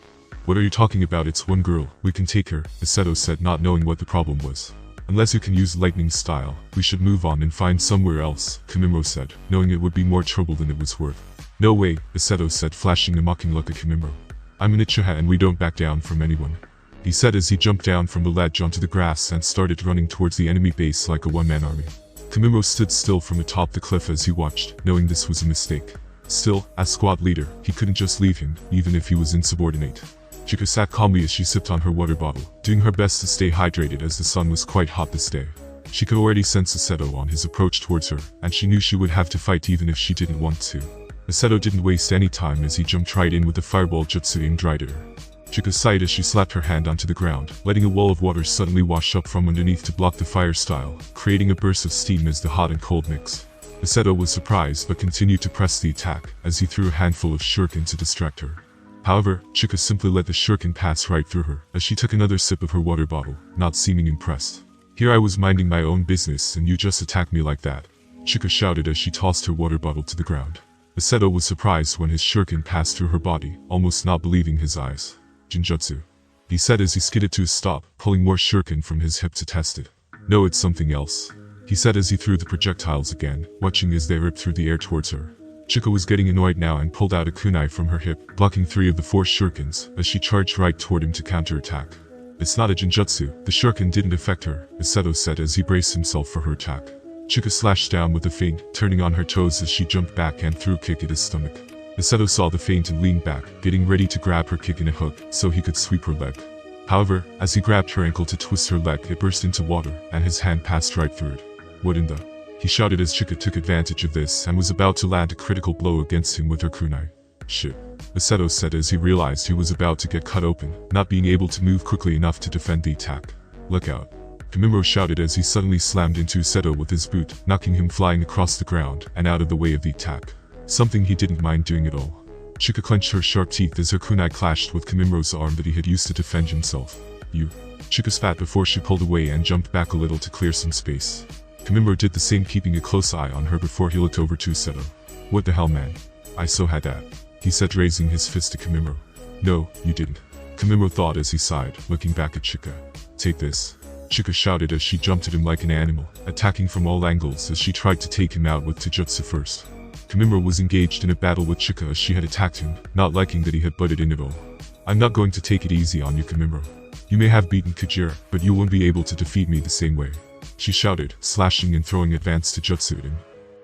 Speaker 1: "What are you talking about? It's one girl, we can take her," Seto said, not knowing what the problem was. "Unless you can use lightning style, we should move on and find somewhere else," Kamimuro said, knowing it would be more trouble than it was worth. "No way," Seto said, flashing a mocking look at Kamimuro. "I'm an Uchiha and we don't back down from anyone," he said as he jumped down from the ledge onto the grass and started running towards the enemy base like a one-man army. Kamimuro stood still from atop the cliff as he watched, knowing this was a mistake. Still, as squad leader, he couldn't just leave him, even if he was insubordinate. Chika sat calmly as she sipped on her water bottle, doing her best to stay hydrated as the sun was quite hot this day. She could already sense Aseto on his approach towards her, and she knew she would have to fight even if she didn't want to. Aseto didn't waste any time as he jumped right in with the fireball jutsu aimed right at her. Chika sighed as she slapped her hand onto the ground, letting a wall of water suddenly wash up from underneath to block the fire style, creating a burst of steam as the hot and cold mix. Aseto was surprised but continued to press the attack, as he threw a handful of shuriken to distract her. However, Chika simply let the shuriken pass right through her, as she took another sip of her water bottle, not seeming impressed. "Here I was minding my own business and you just attacked me like that," Chika shouted as she tossed her water bottle to the ground. Aseto was surprised when his shuriken passed through her body, almost not believing his eyes. "Jinjutsu," he said as he skidded to a stop, pulling more shuriken from his hip to test it. "No, it's something else," he said as he threw the projectiles again, watching as they ripped through the air towards her. Chika was getting annoyed now and pulled out a kunai from her hip, blocking 3 of the 4 shurikens, as she charged right toward him to counterattack. "It's not a jinjutsu, the shuriken didn't affect her," Aseto said as he braced himself for her attack. Chika slashed down with a feint, turning on her toes as she jumped back and threw a kick at his stomach. Aseto saw the feint and leaned back, getting ready to grab her kick in a hook, so he could sweep her leg. However, as he grabbed her ankle to twist her leg, it burst into water, and his hand passed right through it. "What in the?" he shouted as Chika took advantage of this and was about to land a critical blow against him with her kunai. "Shit," Aseto said as he realized he was about to get cut open, not being able to move quickly enough to defend the attack. "Look out," Kamimuro shouted as he suddenly slammed into Aseto with his boot, knocking him flying across the ground and out of the way of the attack. Something he didn't mind doing at all. Chika clenched her sharp teeth as her kunai clashed with Kamimuro's arm that he had used to defend himself. "You." Chika spat before she pulled away and jumped back a little to clear some space. Kamimuro did the same, keeping a close eye on her before he looked over to Aseto. "What the hell, man? I so had that," he said, raising his fist to Kamimuro. "No, you didn't," Kamimuro thought as he sighed, looking back at Chika. "Take this," Chika shouted as she jumped at him like an animal, attacking from all angles as she tried to take him out with Taijutsu first. Kamimuro was engaged in a battle with Chika as she had attacked him, not liking that he had butted in at all. "I'm not going to take it easy on you, Kamimuro. You may have beaten Kajira, but you won't be able to defeat me the same way," she shouted, slashing and throwing advanced Taijutsu at him.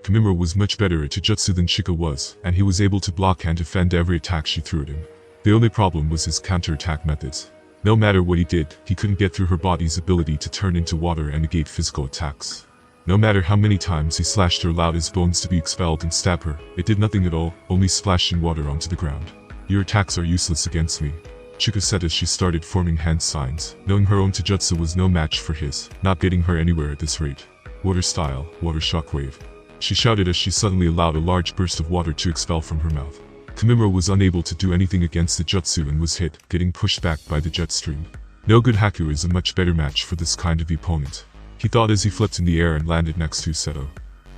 Speaker 1: Kamimuro was much better at Taijutsu than Chika was, and he was able to block and defend every attack she threw at him. The only problem was his counterattack methods. No matter what he did, he couldn't get through her body's ability to turn into water and negate physical attacks. No matter how many times he slashed her, allowed his bones to be expelled and stab her, it did nothing at all, only splashing water onto the ground. "Your attacks are useless against me," Chika said as she started forming hand signs, knowing her own Taijutsu was no match for his, not getting her anywhere at this rate. "Water style, water shockwave," she shouted as she suddenly allowed a large burst of water to expel from her mouth. Kamimuro was unable to do anything against the jutsu and was hit, getting pushed back by the jet stream. No good Haku is a much better match for this kind of opponent, he thought as he flipped in the air and landed next to Aseto.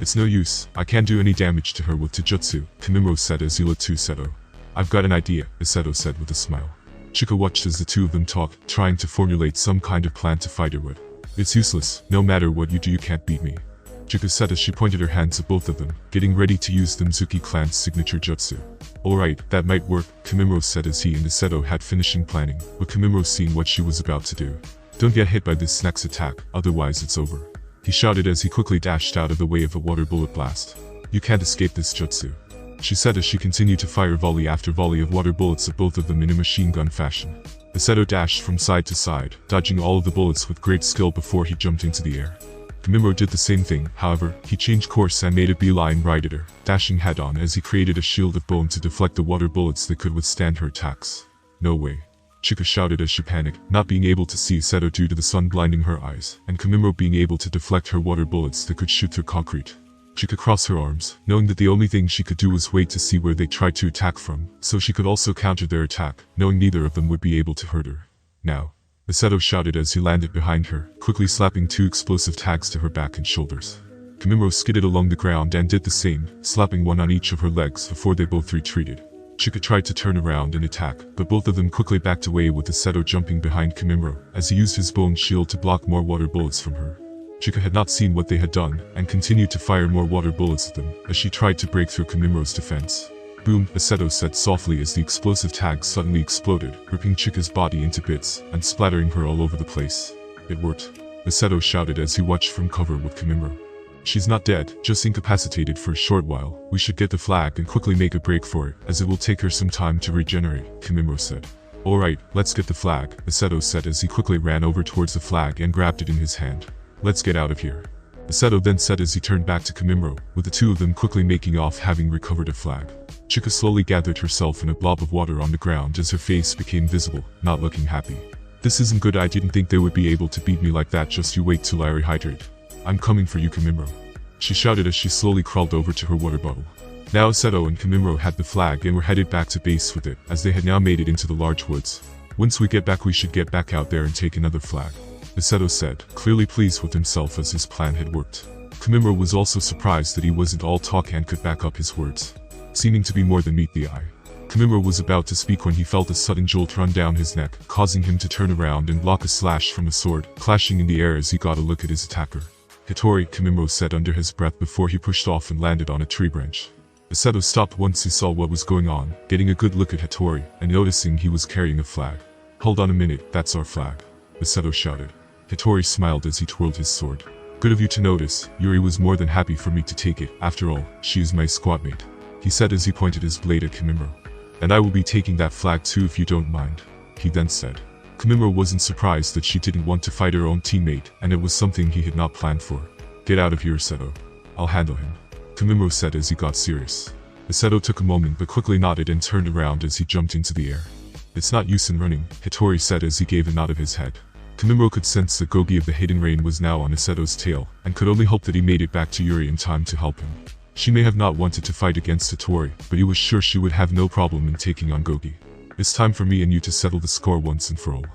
Speaker 1: "It's no use, I can't do any damage to her with Taijutsu," Kamimuro said as he looked to Aseto. "I've got an idea," Aseto said with a smile. Chika watched as the two of them talked, trying to formulate some kind of plan to fight her with. "It's useless, no matter what you do you can't beat me," Chika said as she pointed her hands at both of them, getting ready to use the Mizuki clan's signature jutsu. "Alright, that might work," Kamimuro said as he and Aseto had finishing planning, but Kamimuro seeing what she was about to do. "Don't get hit by this next attack, otherwise it's over," he shouted as he quickly dashed out of the way of a water bullet blast. "You can't escape this jutsu," she said as she continued to fire volley after volley of water bullets at both of them in a machine gun fashion. Aseto dashed from side to side, dodging all of the bullets with great skill before he jumped into the air. Kamimuro did the same thing, however, he changed course and made a beeline right at her, dashing head-on as he created a shield of bone to deflect the water bullets that could withstand her attacks. "No way," Chika shouted as she panicked, not being able to see Aseto due to the sun blinding her eyes, and Kamimuro being able to deflect her water bullets that could shoot through concrete. Chika crossed her arms, knowing that the only thing she could do was wait to see where they tried to attack from, so she could also counter their attack, knowing neither of them would be able to hurt her. "Now," Aseto shouted as he landed behind her, quickly slapping 2 explosive tags to her back and shoulders. Kamimuro skidded along the ground and did the same, slapping one on each of her legs before they both retreated. Chika tried to turn around and attack, but both of them quickly backed away with Aseto jumping behind Kamimuro, as he used his bone shield to block more water bullets from her. Chika had not seen what they had done, and continued to fire more water bullets at them, as she tried to break through Kamimuro's defense. "Boom," Aseto said softly as the explosive tag suddenly exploded, ripping Chika's body into bits, and splattering her all over the place. "It worked," Aseto shouted as he watched from cover with Kamimuro. "She's not dead, just incapacitated for a short while. We should get the flag and quickly make a break for it, as it will take her some time to regenerate," Kamimuro said. "Alright, let's get the flag," Aseto said as he quickly ran over towards the flag and grabbed it in his hand. Let's get out of here. Masato then said as he turned back to Kamimuro, with the two of them quickly making off having recovered a flag. Chika slowly gathered herself in a blob of water on the ground as her face became visible, not looking happy. This isn't good. I didn't think they would be able to beat me like that. Just you wait till I rehydrate. I'm coming for you, Kamimuro. She shouted as she slowly crawled over to her water bottle. Now Masato and Kamimuro had the flag and were headed back to base with it, as they had now made it into the large woods. Once we get back we should get back out there and take another flag, Masato said, clearly pleased with himself as his plan had worked. Kamimuro was also surprised that he wasn't all talk and could back up his words, seeming to be more than meet the eye. Kamimuro was about to speak when he felt a sudden jolt run down his neck, causing him to turn around and block a slash from a sword, clashing in the air as he got a look at his attacker. Hitori, Kamimuro said under his breath before he pushed off and landed on a tree branch. Masato stopped once he saw what was going on, getting a good look at Hitori, and noticing he was carrying a flag. Hold on a minute, that's our flag, Masato shouted. Hitori smiled as he twirled his sword. Good of you to notice. Yuri was more than happy for me to take it. After all, she is my squadmate, he said as he pointed his blade at Kamimuro. And I will be taking that flag too if you don't mind, he then said. Kamimuro wasn't surprised that she didn't want to fight her own teammate, and it was something he had not planned for. Get out of here, Masato. I'll handle him, Kamimuro said as he got serious. Masato took a moment but quickly nodded and turned around as he jumped into the air. It's not use in running, Hitori said as he gave a nod of his head. Kamimuro could sense that Gogi of the Hidden Rain was now on Masato's tail, and could only hope that he made it back to Yuri in time to help him. She may have not wanted to fight against Hitori, but he was sure she would have no problem in taking on Gogi. It's time for me and you to settle the score once and for all,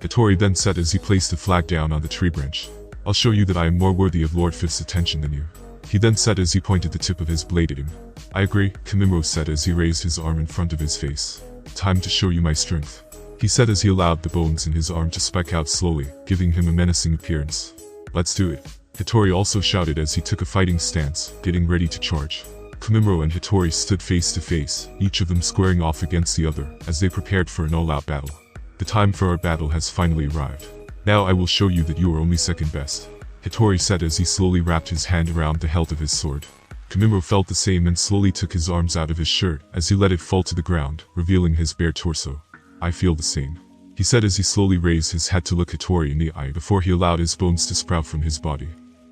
Speaker 1: Hitori then said as he placed the flag down on the tree branch. I'll show you that I am more worthy of Lord Fifth's attention than you, he then said as he pointed the tip of his blade at him. I agree, Kamimuro said as he raised his arm in front of his face. Time to show you my strength, he said as he allowed the bones in his arm to spike out slowly, giving him a menacing appearance. Let's do it, Hitori also shouted as he took a fighting stance, getting ready to charge. Kamimuro and Hitori stood face to face, each of them squaring off against the other, as they prepared for an all-out battle. The time for our battle has finally arrived. Now I will show you that you are only second best, Hitori said as he slowly wrapped his hand around the hilt of his sword. Kamimuro felt the same and slowly took his arms out of his shirt as he let it fall to the ground, revealing his bare torso. I feel the same, he said as he slowly raised his head to look Hitori in the eye before he allowed his bones to sprout from his body.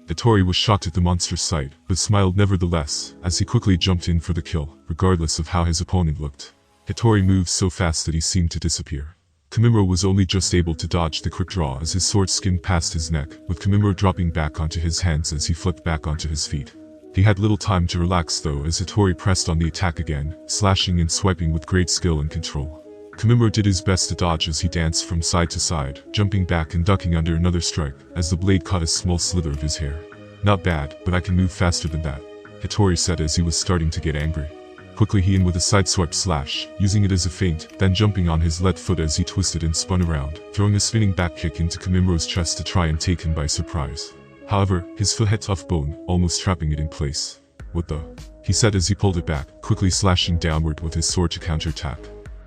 Speaker 1: Hitori was shocked at the monstrous sight, but smiled nevertheless, as he quickly jumped in for the kill, regardless of how his opponent looked. Hitori moved so fast that he seemed to disappear. Kamimuro was only just able to dodge the quick draw as his sword skimmed past his neck, with Kamimuro dropping back onto his hands as he flipped back onto his feet. He had little time to relax though as Hitori pressed on the attack again, slashing and swiping with great skill and control. Kamimuro did his best to dodge as he danced from side to side, jumping back and ducking under another strike, as the blade caught a small slither of his hair. Not bad, but I can move faster than that, Hitori said as he was starting to get angry. Quickly he in with a sideswipe slash, using it as a feint, then jumping on his left foot as he twisted and spun around, throwing a spinning back kick into Kamimuro's chest to try and take him by surprise. However, his foot had tough bone, almost trapping it in place. What the? He said as he pulled it back, quickly slashing downward with his sword to counterattack.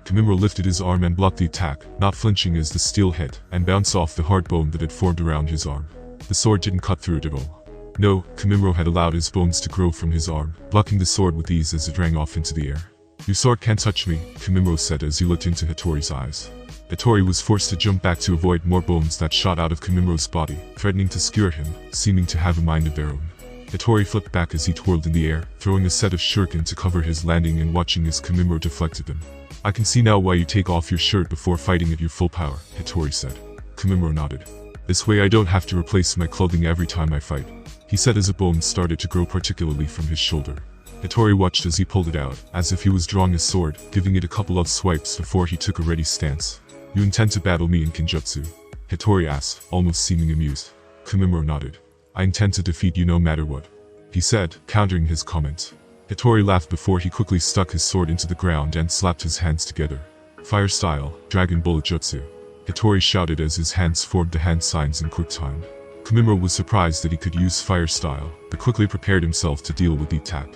Speaker 1: Kamimuro lifted his arm and blocked the attack, not flinching as the steel hit, and bounced off the hard bone that had formed around his arm. The sword didn't cut through it at all. No, Kamimuro had allowed his bones to grow from his arm, blocking the sword with ease as it rang off into the air. Your sword can't touch me, Kamimuro said as he looked into Hitori's eyes. Hitori was forced to jump back to avoid more bones that shot out of Kamimuro's body, threatening to skewer him, seeming to have a mind of their own. Hitori flipped back as he twirled in the air, throwing a set of shuriken to cover his landing and watching as Kamimuro deflected them. I can see now why you take off your shirt before fighting at your full power, Hitori said. Kamimuro nodded. This way I don't have to replace my clothing every time I fight, he said as a bone started to grow particularly from his shoulder. Hitori watched as he pulled it out, as if he was drawing his sword, giving it a couple of swipes before he took a ready stance. You intend to battle me in Kenjutsu? Hitori asked, almost seeming amused. Kamimuro nodded. I intend to defeat you no matter what, he said, countering his comment. Hitori laughed before he quickly stuck his sword into the ground and slapped his hands together. Fire style, Dragon Bullet Jutsu, Hitori shouted as his hands formed the hand signs in quick time. Kamimuro was surprised that he could use fire style, but quickly prepared himself to deal with the attack.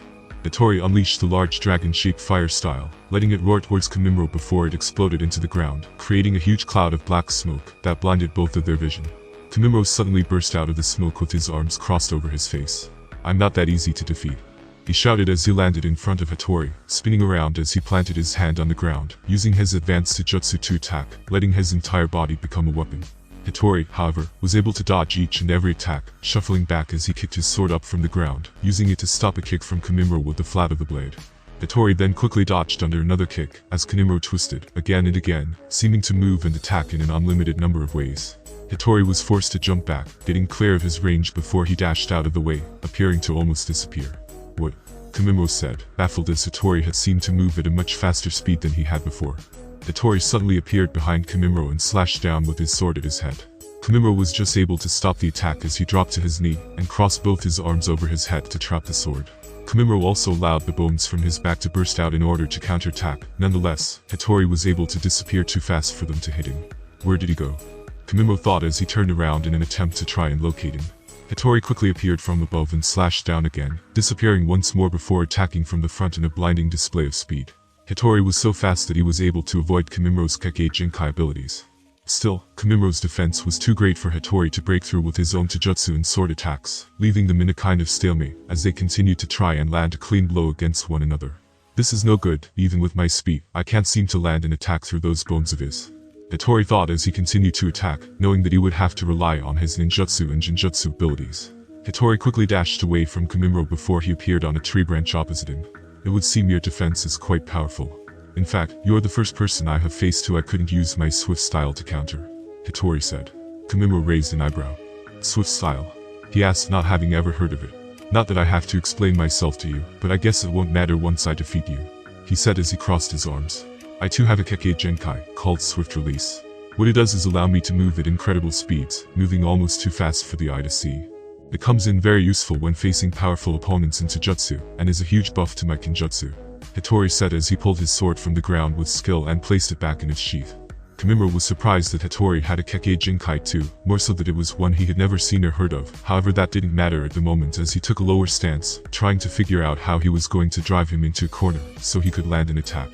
Speaker 1: Hitori unleashed the large dragon-shaped fire style, letting it roar towards Kamimuro before it exploded into the ground, creating a huge cloud of black smoke that blinded both of their vision. Kamimuro suddenly burst out of the smoke with his arms crossed over his face. I'm not that easy to defeat, he shouted as he landed in front of Hitori, spinning around as he planted his hand on the ground, using his advanced jutsu to attack, letting his entire body become a weapon. Hitori, however, was able to dodge each and every attack, shuffling back as he kicked his sword up from the ground, using it to stop a kick from Kanemaru with the flat of the blade. Hitori then quickly dodged under another kick, as Kanemaru twisted, again and again, seeming to move and attack in an unlimited number of ways. Hitori was forced to jump back, getting clear of his range before he dashed out of the way, appearing to almost disappear. What? Kanemaru said, baffled as Hitori had seemed to move at a much faster speed than he had before. Hitori suddenly appeared behind Kanemaru and slashed down with his sword at his head. Kanemaru was just able to stop the attack as he dropped to his knee and crossed both his arms over his head to trap the sword. Kanemaru also allowed the bones from his back to burst out in order to counterattack. Nonetheless, Hitori was able to disappear too fast for them to hit him. Where did he go? Kanemaru thought as he turned around in an attempt to try and locate him. Hitori quickly appeared from above and slashed down again, disappearing once more before attacking from the front in a blinding display of speed. Hitori was so fast that he was able to avoid Kanemaru's KekkaiGenkai abilities. Still, Kanemaru's defense was too great for Hitori to break through with his own taijutsu and sword attacks, leaving them in a kind of stalemate as they continued to try and land a clean blow against one another. This is no good, even with my speed, I can't seem to land an attack through those bones of his. Hitori thought as he continued to attack, knowing that he would have to rely on his ninjutsu and genjutsu abilities. Hitori quickly dashed away from Kanemaru before he appeared on a tree branch opposite him. It would seem your defense is quite powerful. In fact, you're the first person I have faced who I couldn't use my swift style to counter, Hitori said. Kanemaru raised an eyebrow. Swift style? He asked, not having ever heard of it. Not that I have to explain myself to you, but I guess it won't matter once I defeat you, he said as he crossed his arms. I too have a KekkaiGenkai, called Swift Release. What it does is allow me to move at incredible speeds, moving almost too fast for the eye to see. It comes in very useful when facing powerful opponents in taijutsu, and is a huge buff to my kenjutsu, Hitori said as he pulled his sword from the ground with skill and placed it back in its sheath. Kanemaru was surprised that Hitori had a KekkaiGenkai too, more so that it was one he had never seen or heard of. However, that didn't matter at the moment as he took a lower stance, trying to figure out how he was going to drive him into a corner, so he could land an attack.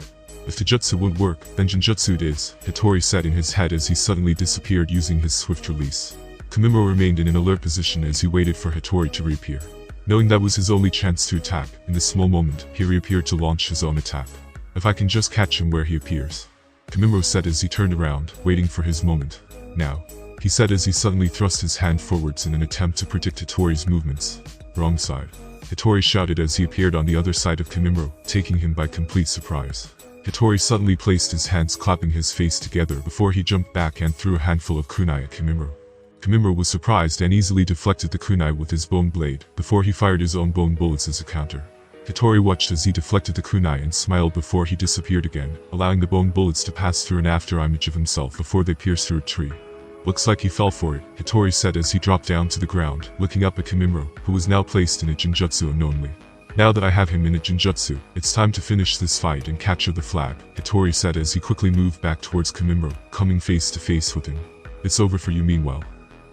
Speaker 1: If taijutsu won't work, then genjutsu it is, Hitori said in his head as he suddenly disappeared using his swift release. Kanemaru remained in an alert position as he waited for Hitori to reappear. Knowing that was his only chance to attack, in this small moment, he reappeared to launch his own attack. If I can just catch him where he appears, Kanemaru said as he turned around, waiting for his moment. Now, he said as he suddenly thrust his hand forwards in an attempt to predict Hitori's movements. Wrong side. Hitori shouted as he appeared on the other side of Kanemaru, taking him by complete surprise. Hitori suddenly placed his hands clapping his face together before he jumped back and threw a handful of kunai at Kanemaru. Kanemaru was surprised and easily deflected the kunai with his bone blade, before he fired his own bone bullets as a counter. Hitori watched as he deflected the kunai and smiled before he disappeared again, allowing the bone bullets to pass through an afterimage of himself before they pierced through a tree. Looks like he fell for it, Hitori said as he dropped down to the ground, looking up at Kanemaru, who was now placed in a genjutsu unknowingly. Now that I have him in a genjutsu, it's time to finish this fight and capture the flag, Hitori said as he quickly moved back towards Kanemaru, coming face to face with him. It's over for you meanwhile.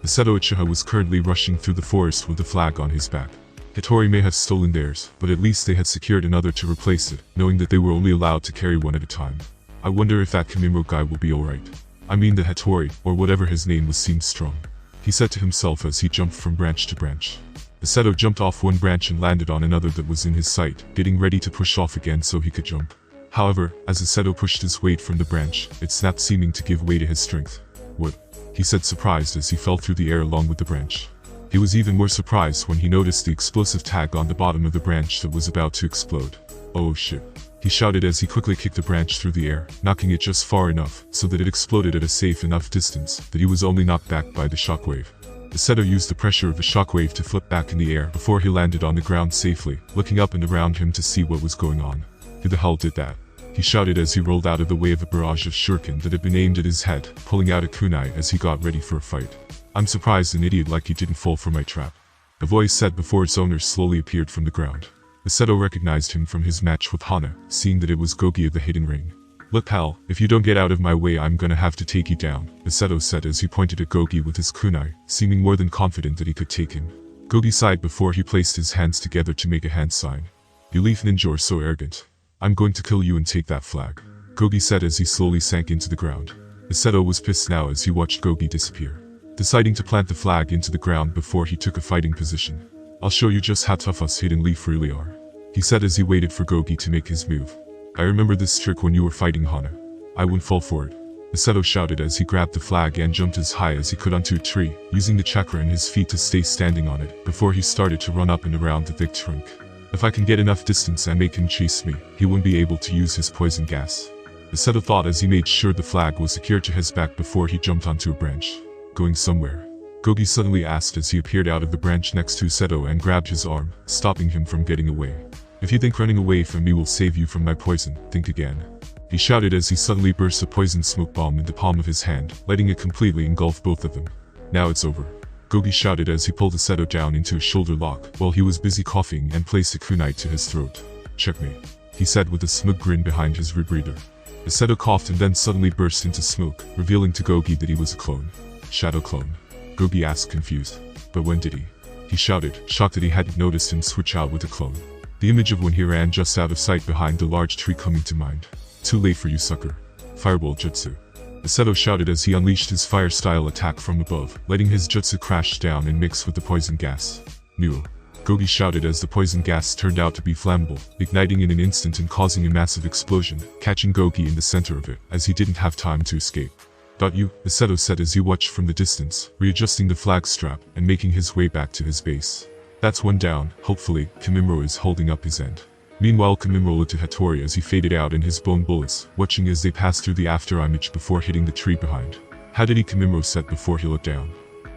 Speaker 1: The Seto Uchiha was currently rushing through the forest with the flag on his back. Hitori may have stolen theirs, but at least they had secured another to replace it, knowing that they were only allowed to carry one at a time. I wonder if that Kanemaru guy will be alright. I mean that Hitori, or whatever his name was, seemed strong, he said to himself as he jumped from branch to branch. The Seto jumped off one branch and landed on another that was in his sight, getting ready to push off again so he could jump. However, as the Seto pushed his weight from the branch, it snapped, seeming to give way to his strength. What? He said, surprised as he fell through the air along with the branch. He was even more surprised when he noticed the explosive tag on the bottom of the branch that was about to explode. Oh shit. He shouted as he quickly kicked the branch through the air, knocking it just far enough so that it exploded at a safe enough distance that he was only knocked back by the shockwave. The Seto used the pressure of the shockwave to flip back in the air before he landed on the ground safely, looking up and around him to see what was going on. Who the hell did that? He shouted as he rolled out of the way of a barrage of shuriken that had been aimed at his head, pulling out a kunai as he got ready for a fight. I'm surprised an idiot like you didn't fall for my trap, a voice said before its owner slowly appeared from the ground. The Seto recognized him from his match with Hana, seeing that it was Gogi of the Hidden Ring. Look pal, if you don't get out of my way I'm gonna have to take you down, the Seto said as he pointed at Gogi with his kunai, seeming more than confident that he could take him. Gogi sighed before he placed his hands together to make a hand sign. You leaf ninja are so arrogant. I'm going to kill you and take that flag, Gogi said as he slowly sank into the ground. The Seto was pissed now as he watched Gogi disappear, deciding to plant the flag into the ground before he took a fighting position. I'll show you just how tough us hidden leaf really are, he said as he waited for Gogi to make his move. I remember this trick when you were fighting Hana. I wouldn't fall for it. Masato shouted as he grabbed the flag and jumped as high as he could onto a tree, using the chakra in his feet to stay standing on it, before he started to run up and around the thick trunk. If I can get enough distance and make him chase me, he wouldn't be able to use his poison gas. Masato thought as he made sure the flag was secured to his back before he jumped onto a branch. Going somewhere? Gogi suddenly asked as he appeared out of the branch next to Seto and grabbed his arm, stopping him from getting away. If you think running away from me will save you from my poison, think again. He shouted as he suddenly burst a poison smoke bomb in the palm of his hand, letting it completely engulf both of them. Now it's over. Gogi shouted as he pulled Seto down into a shoulder lock while he was busy coughing and placed a kunai to his throat. Checkmate, he said with a smug grin behind his rebreather. Seto coughed and then suddenly burst into smoke, revealing to Gogi that he was a clone. Shadow clone? Gogi asked confused. But when did he? He shouted, shocked that he hadn't noticed him switch out with a clone. The image of when he ran just out of sight behind the large tree coming to mind. Too late for you, sucker. Fireball jutsu. Seto shouted as he unleashed his fire-style attack from above, letting his jutsu crash down and mix with the poison gas. Nuo. Gogi shouted as the poison gas turned out to be flammable, igniting in an instant and causing a massive explosion, catching Gogi in the center of it, as he didn't have time to escape. Got you, Seto said as he watched from the distance, readjusting the flag strap and making his way back to his base. That's one down. Hopefully, Kimimaro is holding up his end. Meanwhile, Kimimaro looked at Hitori as he faded out in his bone bullets, watching as they passed through the afterimage before hitting the tree behind. How did Kimimaro said before he looked down?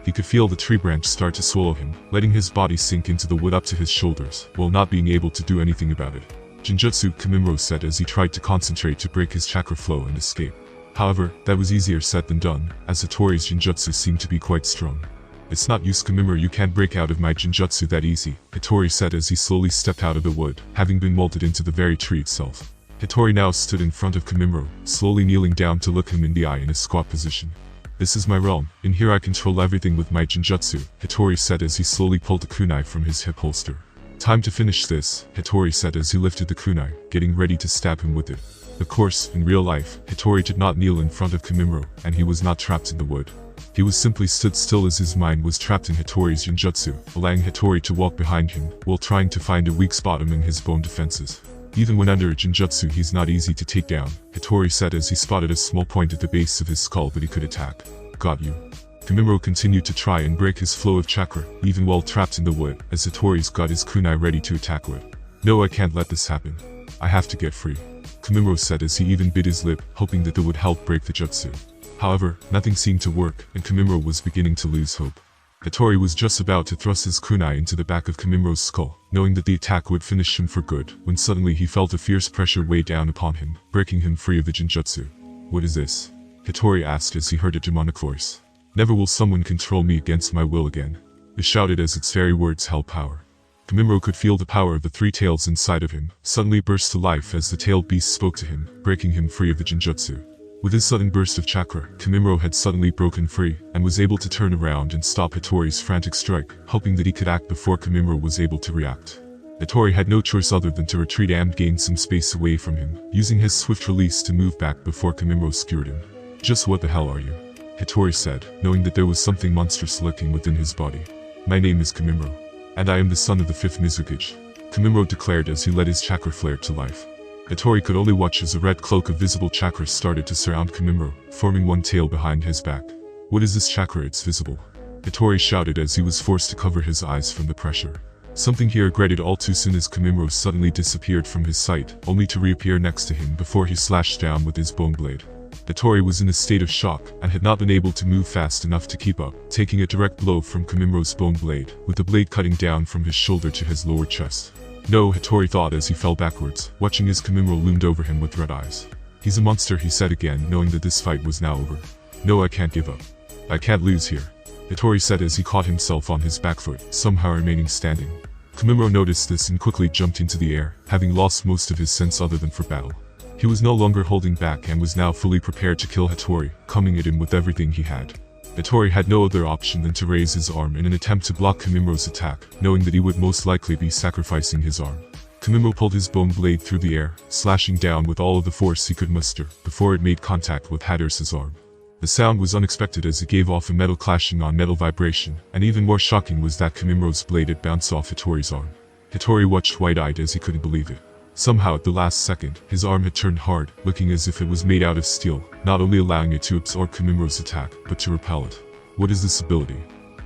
Speaker 1: He could feel the tree branch start to swallow him, letting his body sink into the wood up to his shoulders, while not being able to do anything about it. Jinjutsu, Kimimaro said as he tried to concentrate to break his chakra flow and escape. However, that was easier said than done, as Hitori's Jinjutsu seemed to be quite strong. It's not use, Kimimaro, you can't break out of my Jinjutsu that easy, Hitori said as he slowly stepped out of the wood, having been molded into the very tree itself. Hitori now stood in front of Kimimaro, slowly kneeling down to look him in the eye in a squat position. This is my realm, in here I control everything with my Jinjutsu, Hitori said as he slowly pulled the kunai from his hip holster. Time to finish this, Hitori said as he lifted the kunai, getting ready to stab him with it. Of course, in real life, Hitori did not kneel in front of Kimimaro, and he was not trapped in the wood. He was simply stood still as his mind was trapped in Hitori's Jinjutsu, allowing Hitori to walk behind him, while trying to find a weak spot among his bone defenses. Even when under a Jinjutsu he's not easy to take down, Hitori said as he spotted a small point at the base of his skull that he could attack. Got you. Kimimaro continued to try and break his flow of chakra, even while trapped in the wood, as Hitori's got his kunai ready to attack with. No, I can't let this happen. I have to get free. Kimimaro said as he even bit his lip, hoping that it would help break the jutsu. However, nothing seemed to work, and Kimimaro was beginning to lose hope. Hitori was just about to thrust his kunai into the back of Kimimaro's skull, knowing that the attack would finish him for good, when suddenly he felt a fierce pressure weigh down upon him, breaking him free of the Jinjutsu. What is this? Hitori asked as he heard a demonic voice. Never will someone control me against my will again. It shouted as its very words held power. Kimimaro could feel the power of the three tails inside of him, suddenly burst to life as the tailed beast spoke to him, breaking him free of the Jinjutsu. With his sudden burst of chakra, Kimimaro had suddenly broken free, and was able to turn around and stop Hitori's frantic strike, hoping that he could act before Kimimaro was able to react. Hitori had no choice other than to retreat and gain some space away from him, using his swift release to move back before Kimimaro skewered him. Just what the hell are you? Hitori said, knowing that there was something monstrous lurking within his body. My name is Kimimaro, and I am the son of the 5th Mizukage, Kimimaro declared as he let his chakra flare to life. Hitori could only watch as a red cloak of visible chakra started to surround Kimimaro, forming one tail behind his back. What is this chakra? It's visible. Hitori shouted as he was forced to cover his eyes from the pressure. Something he regretted all too soon as Kimimaro suddenly disappeared from his sight, only to reappear next to him before he slashed down with his bone blade. Hitori was in a state of shock, and had not been able to move fast enough to keep up, taking a direct blow from Kimimaro's bone blade, with the blade cutting down from his shoulder to his lower chest. No, Hitori thought as he fell backwards, watching as Kimimaro loomed over him with red eyes. He's a monster, he said again, knowing that this fight was now over. No, I can't give up. I can't lose here, Hitori said as he caught himself on his back foot, somehow remaining standing. Kimimaro noticed this and quickly jumped into the air, having lost most of his sense other than for battle. He was no longer holding back and was now fully prepared to kill Hitori, coming at him with everything he had. Hitori had no other option than to raise his arm in an attempt to block Kimimaro's attack, knowing that he would most likely be sacrificing his arm. Kimimaro pulled his bone blade through the air, slashing down with all of the force he could muster, before it made contact with Hatteras' arm. The sound was unexpected as it gave off a metal clashing on metal vibration, and even more shocking was that Kimimaro's blade had bounced off Hitori's arm. Hitori watched wide-eyed as he couldn't believe it. Somehow at the last second, his arm had turned hard, looking as if it was made out of steel, not only allowing it to absorb Kamimuro's attack, but to repel it. What is this ability?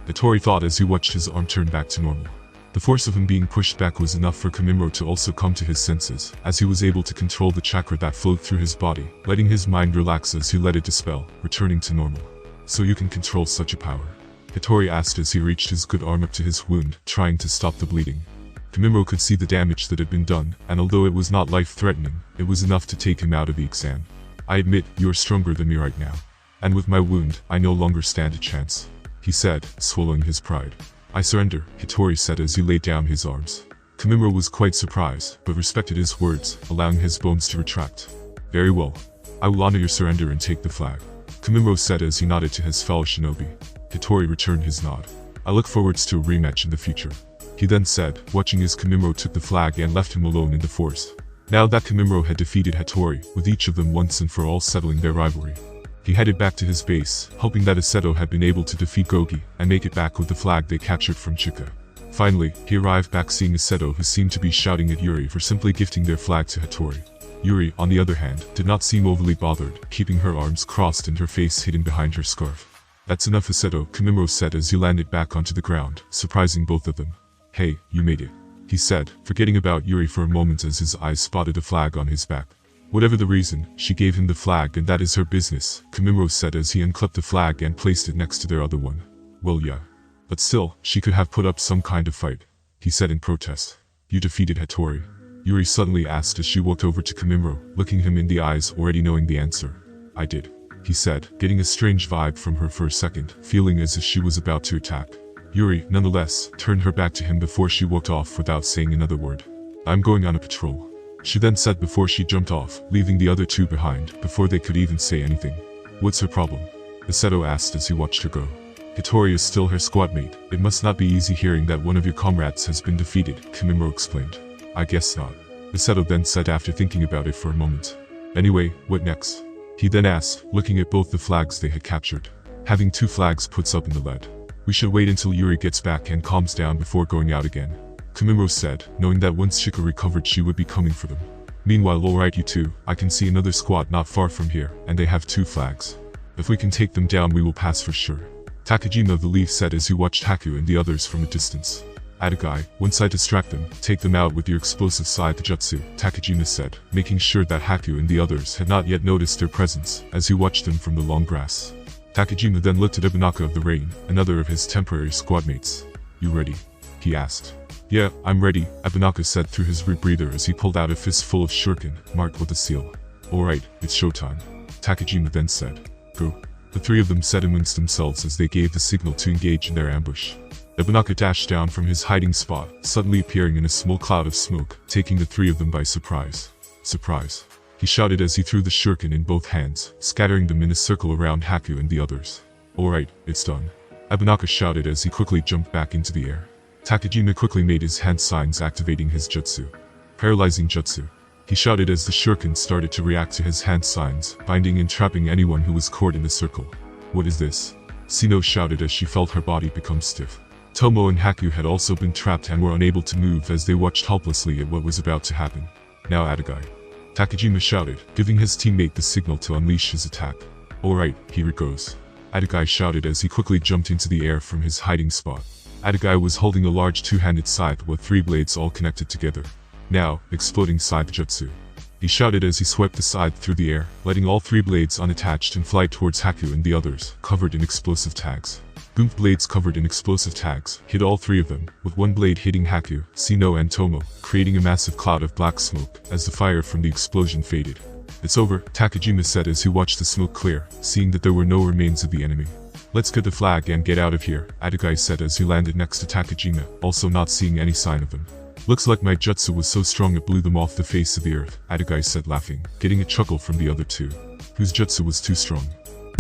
Speaker 1: Hitori thought as he watched his arm turn back to normal. The force of him being pushed back was enough for Kamimuro to also come to his senses, as he was able to control the chakra that flowed through his body, letting his mind relax as he let it dispel, returning to normal. So you can control such a power? Hitori asked as he reached his good arm up to his wound, trying to stop the bleeding. Kamimuro could see the damage that had been done, and although it was not life-threatening, it was enough to take him out of the exam. I admit, you are stronger than me right now. And with my wound, I no longer stand a chance, he said, swallowing his pride. I surrender, Hitori said as he laid down his arms. Kamimuro was quite surprised, but respected his words, allowing his bones to retract. Very well. I will honor your surrender and take the flag, Kamimuro said as he nodded to his fellow shinobi. Hitori returned his nod. I look forward to a rematch in the future, he then said, watching as Kamimuro took the flag and left him alone in the forest. Now that Kamimuro had defeated Hitori, with each of them once and for all settling their rivalry, he headed back to his base, hoping that Aseto had been able to defeat Gogi and make it back with the flag they captured from Chika. Finally, he arrived back seeing Aseto, who seemed to be shouting at Yuri for simply gifting their flag to Hitori. Yuri, on the other hand, did not seem overly bothered, keeping her arms crossed and her face hidden behind her scarf. That's enough, Aseto, Kamimuro said as he landed back onto the ground, surprising both of them. Hey, you made it, he said, forgetting about Yuri for a moment as his eyes spotted a flag on his back. Whatever the reason, she gave him the flag and that is her business, Kamimuro said as he unclipped the flag and placed it next to their other one. Well yeah. But still, she could have put up some kind of fight, he said in protest. You defeated Hitori? Yuri suddenly asked as she walked over to Kamimuro, looking him in the eyes already knowing the answer. I did, he said, getting a strange vibe from her for a second, feeling as if she was about to attack. Yuri, nonetheless, turned her back to him before she walked off without saying another word. I'm going on a patrol, she then said before she jumped off, leaving the other two behind before they could even say anything. What's her problem? Aseto asked as he watched her go. Hitori is still her squad mate. It must not be easy hearing that one of your comrades has been defeated, Kamimuro explained. I guess not, Aseto then said after thinking about it for a moment. Anyway, what next? He then asked, looking at both the flags they had captured. Having two flags puts up in the lead. We should wait until Yuri gets back and calms down before going out again, Kamimuro said, knowing that once Chika recovered she would be coming for them. Meanwhile, alright you two, I can see another squad not far from here, and they have two flags. If we can take them down we will pass for sure, Takajima the Leaf said as he watched Haku and the others from a distance. Adagai, once I distract them, take them out with your explosive side jutsu, Takajima said, making sure that Haku and the others had not yet noticed their presence, as he watched them from the long grass. Takajima then looked at Ibanaka of the Rain, another of his temporary squad mates. You ready? He asked. Yeah, I'm ready, Ibanaka said through his rebreather as he pulled out a fistful of shuriken, marked with a seal. Alright, it's showtime, Takajima then said. Go. The three of them said amongst themselves as they gave the signal to engage in their ambush. Ibanaka dashed down from his hiding spot, suddenly appearing in a small cloud of smoke, taking the three of them by surprise. Surprise, he shouted as he threw the shuriken in both hands, scattering them in a circle around Haku and the others. Alright, it's done, Ibanaka shouted as he quickly jumped back into the air. Takajima quickly made his hand signs activating his jutsu. Paralyzing jutsu, he shouted as the shuriken started to react to his hand signs, binding and trapping anyone who was caught in the circle. What is this? Sino shouted as she felt her body become stiff. Tomo and Haku had also been trapped and were unable to move as they watched helplessly at what was about to happen. Now Adagai, Takajima shouted, giving his teammate the signal to unleash his attack. Alright, here it goes, Adagai shouted as he quickly jumped into the air from his hiding spot. Adagai was holding a large two-handed scythe with three blades all connected together. Now, exploding scythe jutsu, he shouted as he swept the scythe through the air, letting all three blades unattached and fly towards Haku and the others, covered in explosive tags. Both blades covered in explosive tags hit all three of them, with one blade hitting Haku, Sino and Tomo, creating a massive cloud of black smoke as the fire from the explosion faded. It's over, Takajima said as he watched the smoke clear, seeing that there were no remains of the enemy. Let's get the flag and get out of here, Adagai said as he landed next to Takajima, also not seeing any sign of them. Looks like my jutsu was so strong it blew them off the face of the earth, Adagai said laughing, getting a chuckle from the other two, whose jutsu was too strong.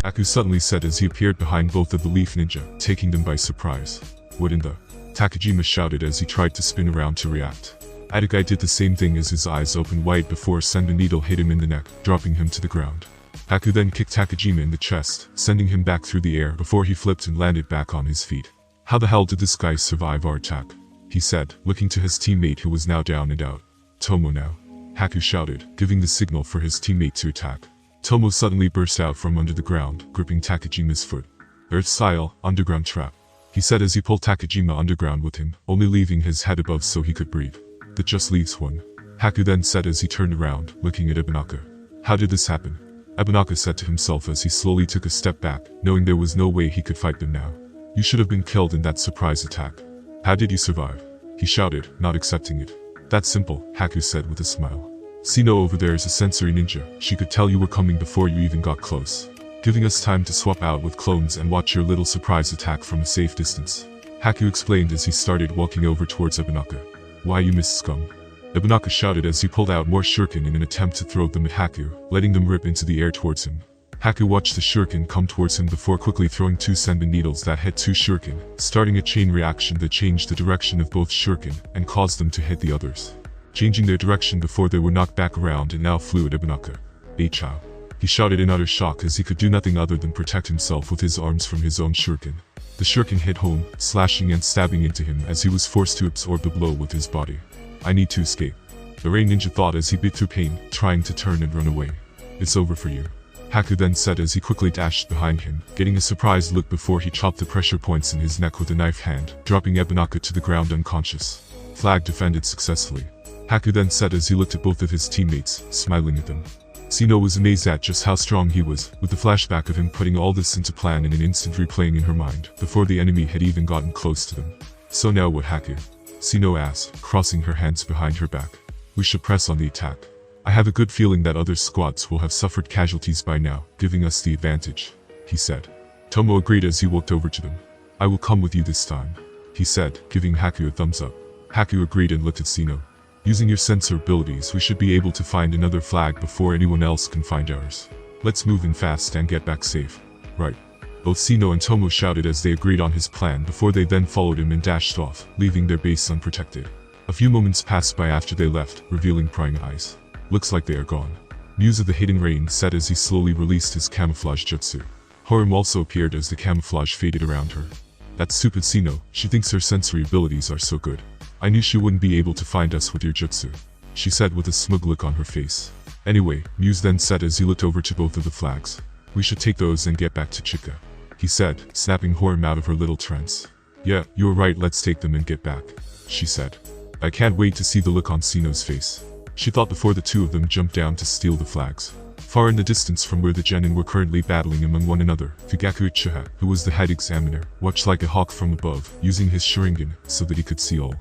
Speaker 1: Haku suddenly said as he appeared behind both of the Leaf Ninja, taking them by surprise. What in the? Takajima shouted as he tried to spin around to react. Adagai did the same thing as his eyes opened wide before a sending needle hit him in the neck, dropping him to the ground. Haku then kicked Takajima in the chest, sending him back through the air before he flipped and landed back on his feet. How the hell did this guy survive our attack? He said, looking to his teammate who was now down and out. Tomo now, Haku shouted, giving the signal for his teammate to attack. Tomo suddenly burst out from under the ground, gripping Takajima's foot. Earth Style, underground trap. He said as he pulled Takajima underground with him, only leaving his head above so he could breathe. That just leaves one. Haku then said as he turned around, looking at Ibanaka. How did this happen? Ibanaka said to himself as he slowly took a step back, knowing there was no way he could fight them now. You should have been killed in that surprise attack. How did you survive? He shouted, not accepting it. That's simple, Haku said with a smile. Sino over there is a sensory ninja. She could tell you were coming before you even got close, giving us time to swap out with clones and watch your little surprise attack from a safe distance. Haku explained as he started walking over towards Ibanaka. Why you missed, scum? Ibanaka shouted as he pulled out more shuriken in an attempt to throw them at Haku, letting them rip into the air towards him. Haku watched the shuriken come towards him before quickly throwing 2 senbon needles that hit 2 shuriken, starting a chain reaction that changed the direction of both shuriken and caused them to hit the others, changing their direction before they were knocked back around and now flew at Ibanaka. Eichao. He shouted in utter shock as he could do nothing other than protect himself with his arms from his own shuriken. The shuriken hit home, slashing and stabbing into him as he was forced to absorb the blow with his body. I need to escape. The Rain Ninja thought as he bit through pain, trying to turn and run away. It's over for you. Haku then said as he quickly dashed behind him, getting a surprised look before he chopped the pressure points in his neck with a knife hand, dropping Ibanaka to the ground unconscious. Flag defended successfully. Haku then said as he looked at both of his teammates, smiling at them. Sino was amazed at just how strong he was, with the flashback of him putting all this into plan in an instant replaying in her mind, before the enemy had even gotten close to them. So now what, Haku? Sino asked, crossing her hands behind her back. We should press on the attack. I have a good feeling that other squads will have suffered casualties by now, giving us the advantage, he said. Tomo agreed as he walked over to them. I will come with you this time, he said, giving Haku a thumbs up. Haku agreed and looked at Sino. Using your sensor abilities, we should be able to find another flag before anyone else can find ours. Let's move in fast and get back safe. Right. Both Sino and Tomo shouted as they agreed on his plan before they then followed him and dashed off, leaving their base unprotected. A few moments passed by after they left, revealing prying eyes. Looks like they are gone. Muse of the Hidden Rain said as he slowly released his camouflage jutsu. Horim also appeared as the camouflage faded around her. That stupid Sino, she thinks her sensory abilities are so good. I knew she wouldn't be able to find us with your jutsu, she said with a smug look on her face. Anyway, Muse then said as he looked over to both of the flags. We should take those and get back to Chika, he said, snapping Horim out of her little trance. Yeah, you were right, let's take them and get back, she said. I can't wait to see the look on Sino's face, she thought before the two of them jumped down to steal the flags. Far in the distance from where the genin were currently battling among one another, Fugaku Uchiha, who was the head examiner, watched like a hawk from above, using his Sharingan so that he could see all.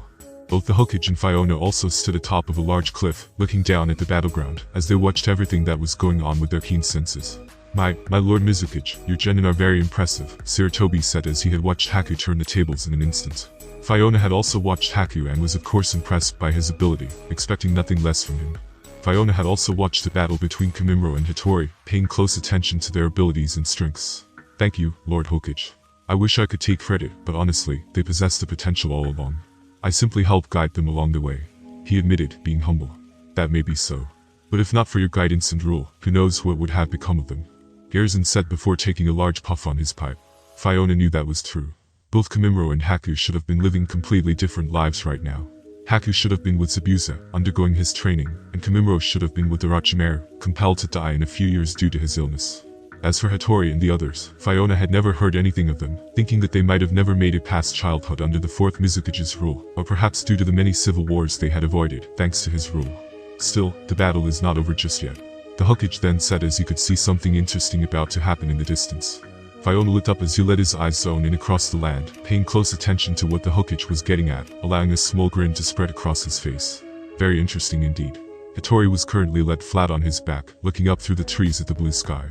Speaker 1: Both the Hokage and Fiona also stood atop of a large cliff, looking down at the battleground, as they watched everything that was going on with their keen senses. My lord Mizukage, your genin are very impressive, Sarutobi said as he had watched Haku turn the tables in an instant. Fiona had also watched Haku and was of course impressed by his ability, expecting nothing less from him. Fiona had also watched the battle between Kimimuro and Hitori, paying close attention to their abilities and strengths. Thank you, Lord Hokage. I wish I could take credit, but honestly, they possess the potential all along. I simply helped guide them along the way, he admitted, being humble. That may be so. But if not for your guidance and rule, who knows what would have become of them? Garrison said before taking a large puff on his pipe. Fiona knew that was true. Both Kimimuro and Haku should have been living completely different lives right now. Haku should have been with Zabuza, undergoing his training, and Kimimuro should have been with Orochimaru, compelled to die in a few years due to his illness. As for Hitori and the others, Fiona had never heard anything of them, thinking that they might have never made it past childhood under the 4th Mizukage's rule, or perhaps due to the many civil wars they had avoided, thanks to his rule. Still, the battle is not over just yet. The Hokage then said as he could see something interesting about to happen in the distance. Fiona looked up as he let his eyes zone in across the land, paying close attention to what the Hokage was getting at, allowing a small grin to spread across his face. Very interesting indeed. Hitori was currently laid flat on his back, looking up through the trees at the blue sky.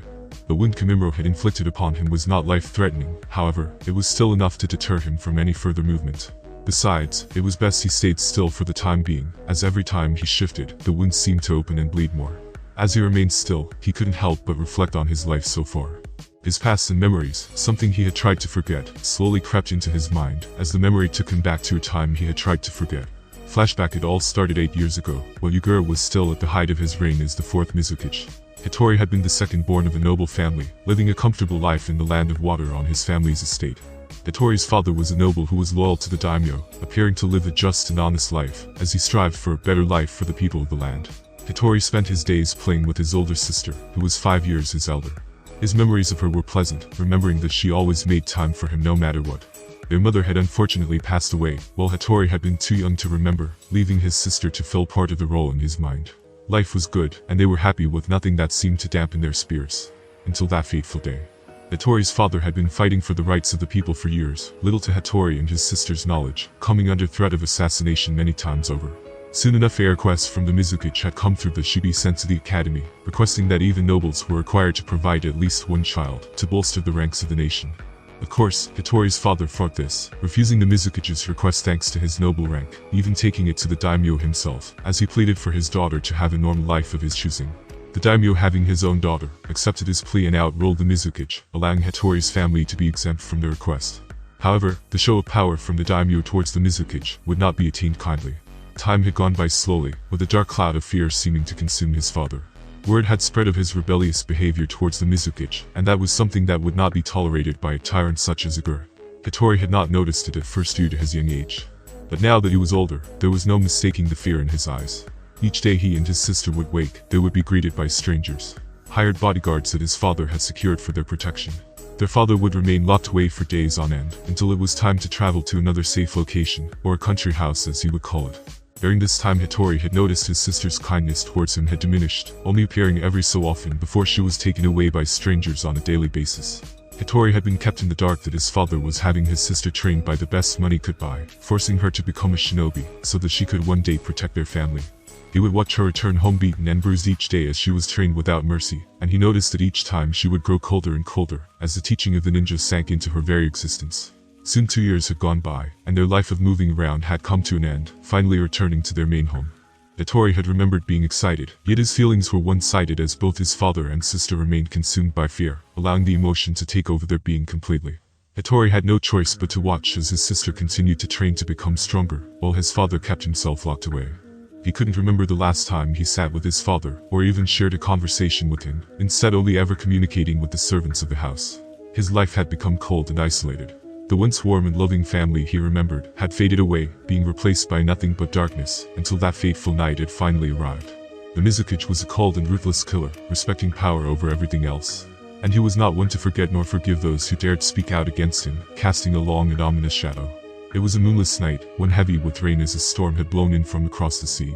Speaker 1: The wound Kimimuro had inflicted upon him was not life-threatening, however, it was still enough to deter him from any further movement. Besides, it was best he stayed still for the time being, as every time he shifted, the wound seemed to open and bleed more. As he remained still, he couldn't help but reflect on his life so far. His past and memories, something he had tried to forget, slowly crept into his mind, as the memory took him back to a time he had tried to forget. Flashback: it all started 8 years ago, while Yugura was still at the height of his reign as the 4th Mizukage. Hitori had been the second born of a noble family, living a comfortable life in the land of water on his family's estate. Hitori's father was a noble who was loyal to the daimyo, appearing to live a just and honest life, as he strived for a better life for the people of the land. Hitori spent his days playing with his older sister, who was 5 years his elder. His memories of her were pleasant, remembering that she always made time for him no matter what. Their mother had unfortunately passed away, while Hitori had been too young to remember, leaving his sister to fill part of the role in his mind. Life was good, and they were happy with nothing that seemed to dampen their spirits. Until that fateful day. Hitori's father had been fighting for the rights of the people for years, little to Hitori and his sister's knowledge, coming under threat of assassination many times over. Soon enough a request from the Mizukage had come through that she be sent to the academy, requesting that even nobles were required to provide at least one child, to bolster the ranks of the nation. Of course, Hitori's father fought this, refusing the Mizukage's request thanks to his noble rank, even taking it to the daimyo himself, as he pleaded for his daughter to have a normal life of his choosing. The daimyo, having his own daughter, accepted his plea and outruled the Mizukage, allowing Hitori's family to be exempt from the request. However, the show of power from the daimyo towards the Mizukage would not be attained kindly. Time had gone by slowly, with a dark cloud of fear seeming to consume his father. Word had spread of his rebellious behavior towards the Mizukage, and that was something that would not be tolerated by a tyrant such as Igor. Hitori had not noticed it at first due to his young age. But now that he was older, there was no mistaking the fear in his eyes. Each day he and his sister would wake, they would be greeted by strangers. Hired bodyguards that his father had secured for their protection. Their father would remain locked away for days on end, until it was time to travel to another safe location, or a country house as he would call it. During this time Hitori had noticed his sister's kindness towards him had diminished, only appearing every so often before she was taken away by strangers on a daily basis. Hitori had been kept in the dark that his father was having his sister trained by the best money could buy, forcing her to become a shinobi, so that she could one day protect their family. He would watch her return home beaten and bruised each day as she was trained without mercy, and he noticed that each time she would grow colder and colder, as the teaching of the ninja sank into her very existence. Soon 2 years had gone by, and their life of moving around had come to an end, finally returning to their main home. Hitori had remembered being excited, yet his feelings were one-sided as both his father and sister remained consumed by fear, allowing the emotion to take over their being completely. Hitori had no choice but to watch as his sister continued to train to become stronger, while his father kept himself locked away. He couldn't remember the last time he sat with his father, or even shared a conversation with him, instead only ever communicating with the servants of the house. His life had become cold and isolated. The once warm and loving family he remembered had faded away, being replaced by nothing but darkness, until that fateful night had finally arrived. The Mizukage was a cold and ruthless killer, respecting power over everything else. And he was not one to forget nor forgive those who dared speak out against him, casting a long and ominous shadow. It was a moonless night, one heavy with rain as a storm had blown in from across the sea.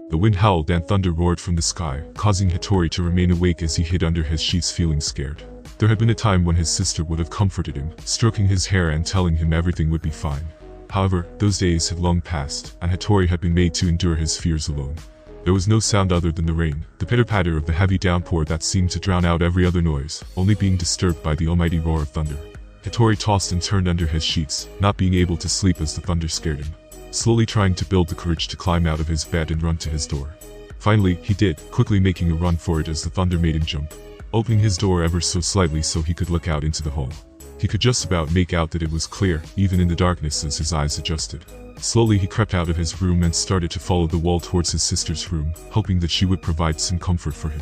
Speaker 1: The wind howled and thunder roared from the sky, causing Hitori to remain awake as he hid under his sheets feeling scared. There had been a time when his sister would have comforted him, stroking his hair and telling him everything would be fine. However, those days had long passed, and Hitori had been made to endure his fears alone. There was no sound other than the rain, the pitter-patter of the heavy downpour that seemed to drown out every other noise, only being disturbed by the almighty roar of thunder. Hitori tossed and turned under his sheets, not being able to sleep as the thunder scared him. Slowly trying to build the courage to climb out of his bed and run to his door. Finally, he did, quickly making a run for it as the thunder made him jump. Opening his door ever so slightly so he could look out into the hall. He could just about make out that it was clear, even in the darkness as his eyes adjusted. Slowly he crept out of his room and started to follow the wall towards his sister's room, hoping that she would provide some comfort for him.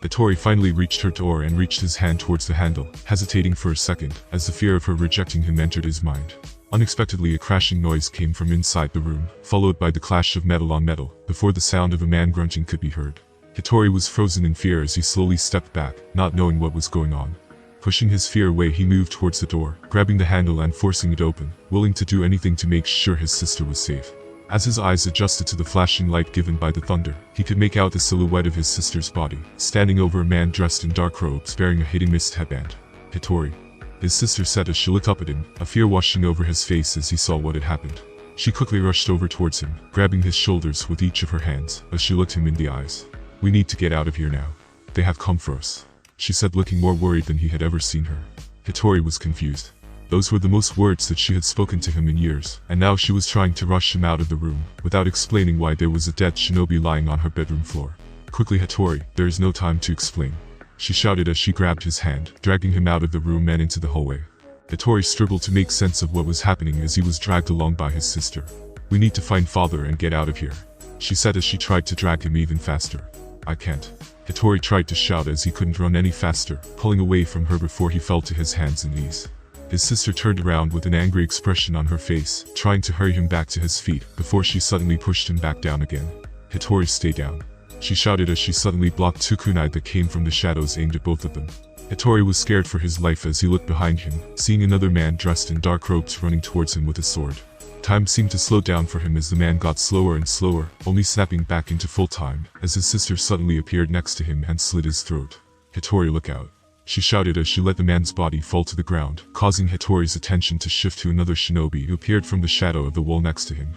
Speaker 1: Hitori finally reached her door and reached his hand towards the handle, hesitating for a second, as the fear of her rejecting him entered his mind. Unexpectedly a crashing noise came from inside the room, followed by the clash of metal on metal, before the sound of a man grunting could be heard. Hitori was frozen in fear as he slowly stepped back, not knowing what was going on. Pushing his fear away he moved towards the door, grabbing the handle and forcing it open, willing to do anything to make sure his sister was safe. As his eyes adjusted to the flashing light given by the thunder, he could make out the silhouette of his sister's body, standing over a man dressed in dark robes bearing a hidden mist headband. Hitori. His sister said as she looked up at him, a fear washing over his face as he saw what had happened. She quickly rushed over towards him, grabbing his shoulders with each of her hands, as she looked him in the eyes. "We need to get out of here now. They have come for us," she said, looking more worried than he had ever seen her. Hitori was confused. Those were the most words that she had spoken to him in years, and now she was trying to rush him out of the room, without explaining why there was a dead shinobi lying on her bedroom floor. "Quickly, Hitori, there is no time to explain," she shouted as she grabbed his hand, dragging him out of the room and into the hallway. Hitori struggled to make sense of what was happening as he was dragged along by his sister. "We need to find father and get out of here," she said as she tried to drag him even faster. "I can't." Hitori tried to shout as he couldn't run any faster, pulling away from her before he fell to his hands and knees. His sister turned around with an angry expression on her face, trying to hurry him back to his feet, before she suddenly pushed him back down again. "Hitori, stay down. she shouted as she suddenly blocked two kunai that came from the shadows aimed at both of them. Hitori was scared for his life as he looked behind him, seeing another man dressed in dark robes running towards him with a sword. Time seemed to slow down for him as the man got slower and slower, only snapping back into full time, as his sister suddenly appeared next to him and slit his throat. "Hitori, look out," she shouted as she let the man's body fall to the ground, causing Hitori's attention to shift to another shinobi who appeared from the shadow of the wall next to him.